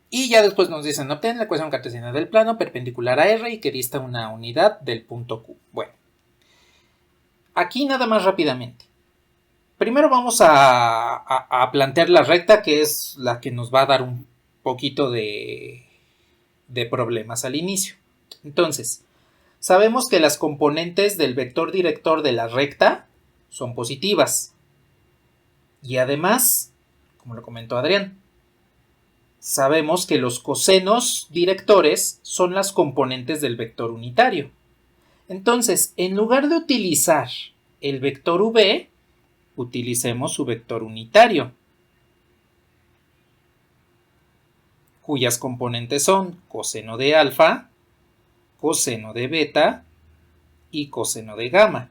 Y ya después nos dicen obtener la ecuación cartesiana del plano perpendicular a R y que dista una unidad del punto Q. Bueno, aquí nada más rápidamente. Primero vamos a plantear la recta, que es la que nos va a dar un poquito de problemas al inicio. Entonces, sabemos que las componentes del vector director de la recta son positivas. Y además, como lo comentó Adrián, sabemos que los cosenos directores son las componentes del vector unitario. Entonces, en lugar de utilizar el vector v, utilicemos su vector unitario, cuyas componentes son coseno de alfa, coseno de beta y coseno de gamma.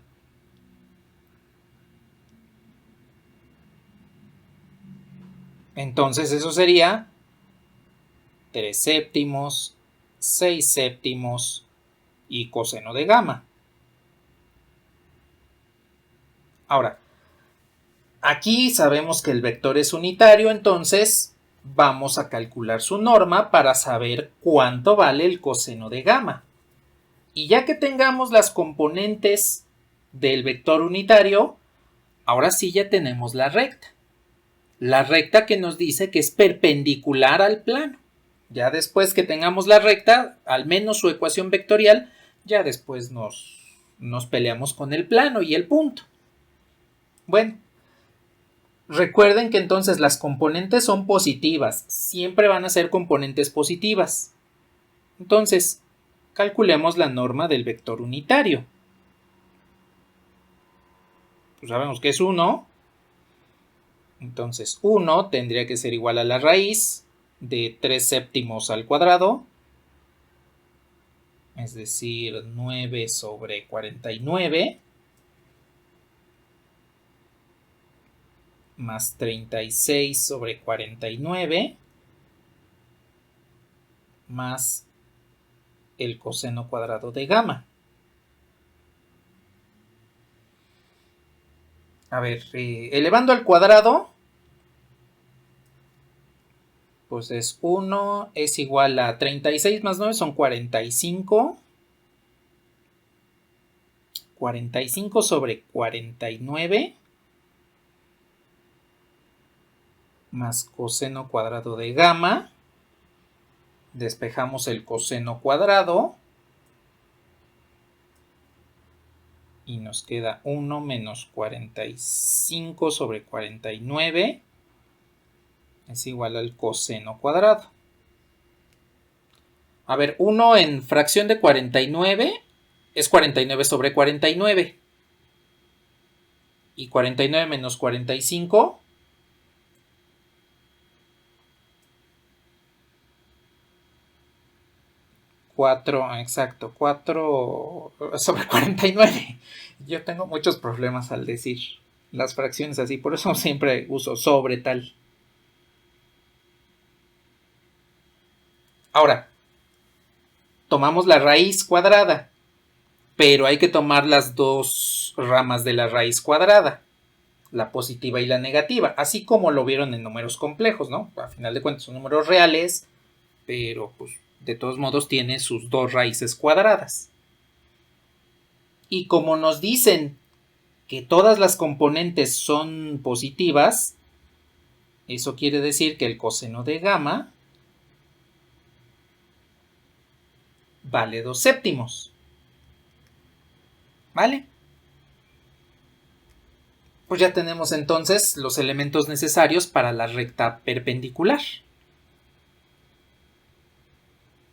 Entonces eso sería 3 séptimos, 6 séptimos y coseno de gamma. Ahora, aquí sabemos que el vector es unitario, entonces vamos a calcular su norma para saber cuánto vale el coseno de gamma. Y ya que tengamos las componentes del vector unitario, ahora sí ya tenemos la recta. La recta que nos dice que es perpendicular al plano. Ya después que tengamos la recta, al menos su ecuación vectorial, ya después nos peleamos con el plano y el punto. Bueno, recuerden que entonces las componentes son positivas, siempre van a ser componentes positivas. Entonces, calculemos la norma del vector unitario. Pues sabemos que es 1, entonces 1 tendría que ser igual a la raíz de 3 séptimos al cuadrado, es decir, 9 sobre 49, más 36 sobre 49, más el coseno cuadrado de gamma. A ver, elevando al cuadrado, pues es 1, es igual a 36 más 9 son 45. 45 sobre 49 más coseno cuadrado de gamma. Despejamos el coseno cuadrado y nos queda 1 menos 45 sobre 49 es igual al coseno cuadrado. A ver, 1 en fracción de 49 es 49 sobre 49. Y 49 menos 45. 4, exacto, 4 sobre 49. Yo tengo muchos problemas al decir las fracciones así, por eso siempre uso sobre tal. Ahora, tomamos la raíz cuadrada, pero hay que tomar las dos ramas de la raíz cuadrada, la positiva y la negativa, así como lo vieron en números complejos, ¿no? A final de cuentas son números reales, pero pues de todos modos tiene sus dos raíces cuadradas. Y como nos dicen que todas las componentes son positivas, eso quiere decir que el coseno de gamma vale 2 séptimos. ¿Vale? Pues ya tenemos entonces los elementos necesarios para la recta perpendicular.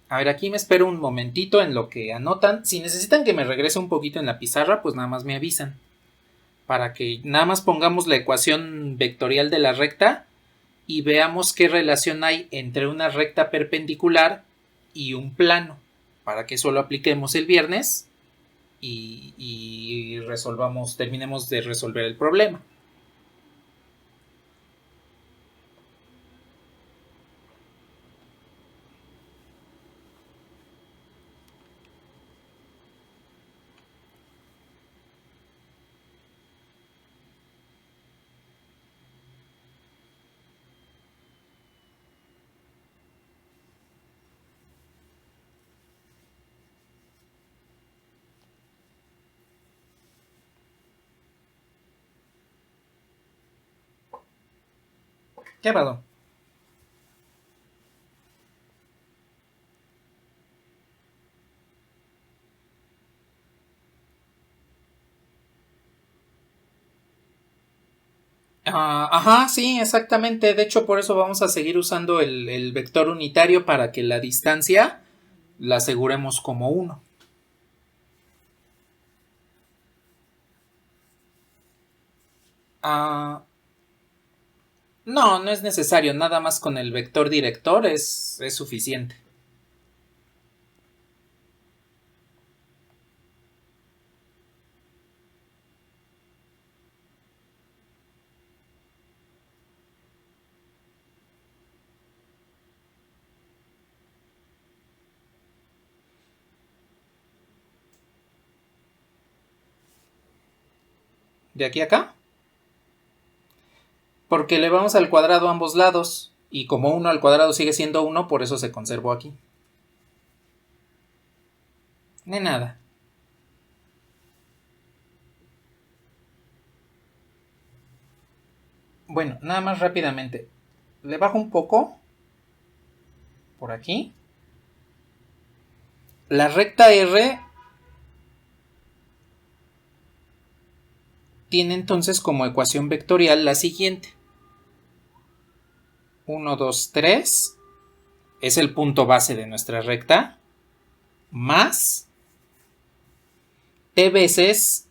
A ver, aquí me espero un momentito en lo que anotan. Si necesitan que me regrese un poquito en la pizarra, pues nada más me avisan. Para que nada más pongamos la ecuación vectorial de la recta y veamos qué relación hay entre una recta perpendicular y un plano. Para que eso lo apliquemos el viernes y terminemos de resolver el problema. ¿Qué pasó? Ajá, sí, exactamente. De hecho, por eso vamos a seguir usando el vector unitario para que la distancia la aseguremos como 1. No, no es necesario. Nada más con el vector director es suficiente. ¿De aquí a acá? Porque le vamos al cuadrado a ambos lados. Y como 1 al cuadrado sigue siendo 1, por eso se conservó aquí. De nada. Bueno, nada más rápidamente. Le bajo un poco. Por aquí. La recta R tiene entonces como ecuación vectorial la siguiente. 1, 2, 3 es el punto base de nuestra recta, más t veces,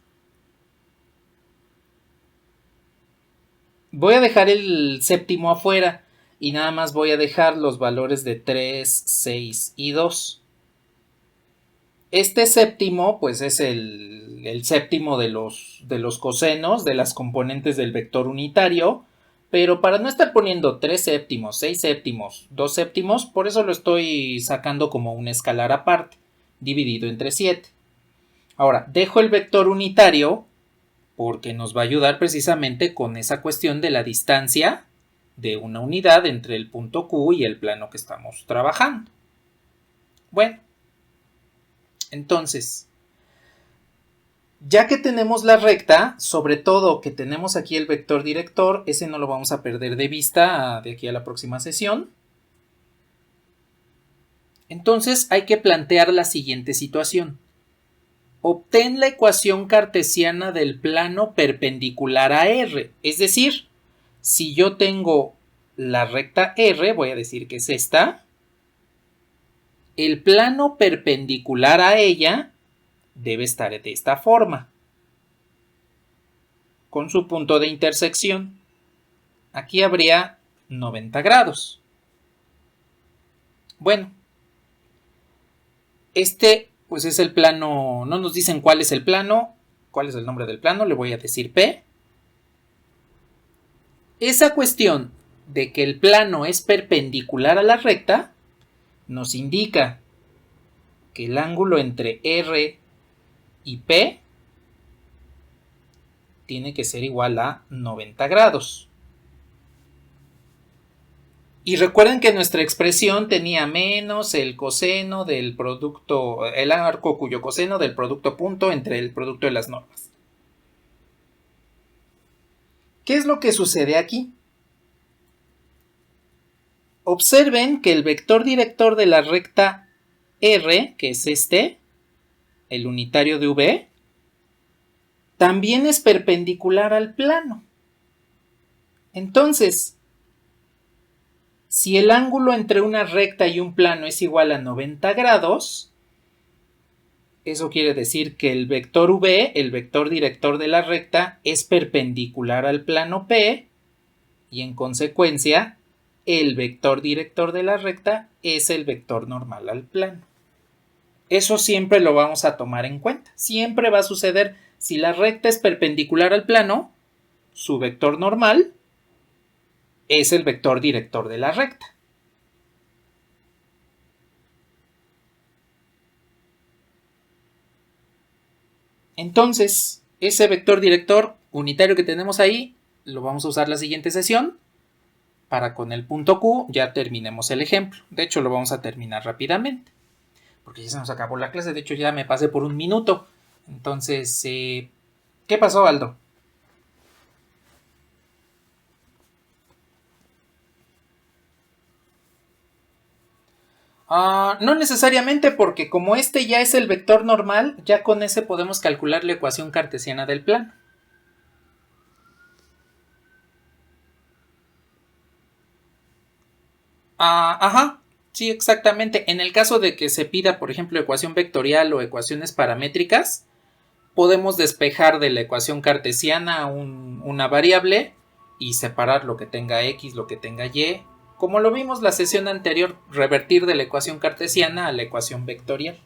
voy a dejar el séptimo afuera y nada más voy a dejar los valores de 3, 6 y 2. Este séptimo pues es el séptimo de los cosenos de las componentes del vector unitario, pero para no estar poniendo 3 séptimos, 6 séptimos, 2 séptimos, por eso lo estoy sacando como un escalar aparte. dividido entre 7. Ahora, dejo el vector unitario porque nos va a ayudar precisamente con esa cuestión de la distancia de una unidad entre el punto Q y el plano que estamos trabajando. Bueno, entonces, ya que tenemos la recta, sobre todo que tenemos aquí el vector director, ese no lo vamos a perder de vista de aquí a la próxima sesión. Entonces hay que plantear la siguiente situación. Obtén la ecuación cartesiana del plano perpendicular a R. Es decir, si yo tengo la recta R, voy a decir que es esta, el plano perpendicular a ella debe estar de esta forma, con su punto de intersección. Aquí habría 90 grados. Bueno, este pues es el plano, no nos dicen cuál es el plano, cuál es el nombre del plano, le voy a decir P. Esa cuestión de que el plano es perpendicular a la recta nos indica que el ángulo entre R y P tiene que ser igual a 90 grados. Y recuerden que nuestra expresión tenía menos el coseno del producto, el arco cuyo coseno del producto punto entre el producto de las normas. ¿Qué es lo que sucede aquí? Observen que el vector director de la recta R, que es este, el unitario de V, también es perpendicular al plano. Entonces, si el ángulo entre una recta y un plano es igual a 90 grados, eso quiere decir que el vector V, el vector director de la recta, es perpendicular al plano P y en consecuencia el vector director de la recta es el vector normal al plano. Eso siempre lo vamos a tomar en cuenta. Siempre va a suceder, si la recta es perpendicular al plano, su vector normal es el vector director de la recta. Entonces, ese vector director unitario que tenemos ahí, lo vamos a usar la siguiente sesión para con el punto Q ya terminemos el ejemplo. De hecho, lo vamos a terminar rápidamente, porque ya se nos acabó la clase. De hecho, ya me pasé por un minuto. Entonces, ¿qué pasó, Aldo? No necesariamente, porque como este ya es el vector normal, ya con ese podemos calcular la ecuación cartesiana del plano. Ajá, sí, exactamente. En el caso de que se pida, por ejemplo, ecuación vectorial o ecuaciones paramétricas, podemos despejar de la ecuación cartesiana una variable y separar lo que tenga X, lo que tenga Y. Como lo vimos la sesión anterior, revertir de la ecuación cartesiana a la ecuación vectorial.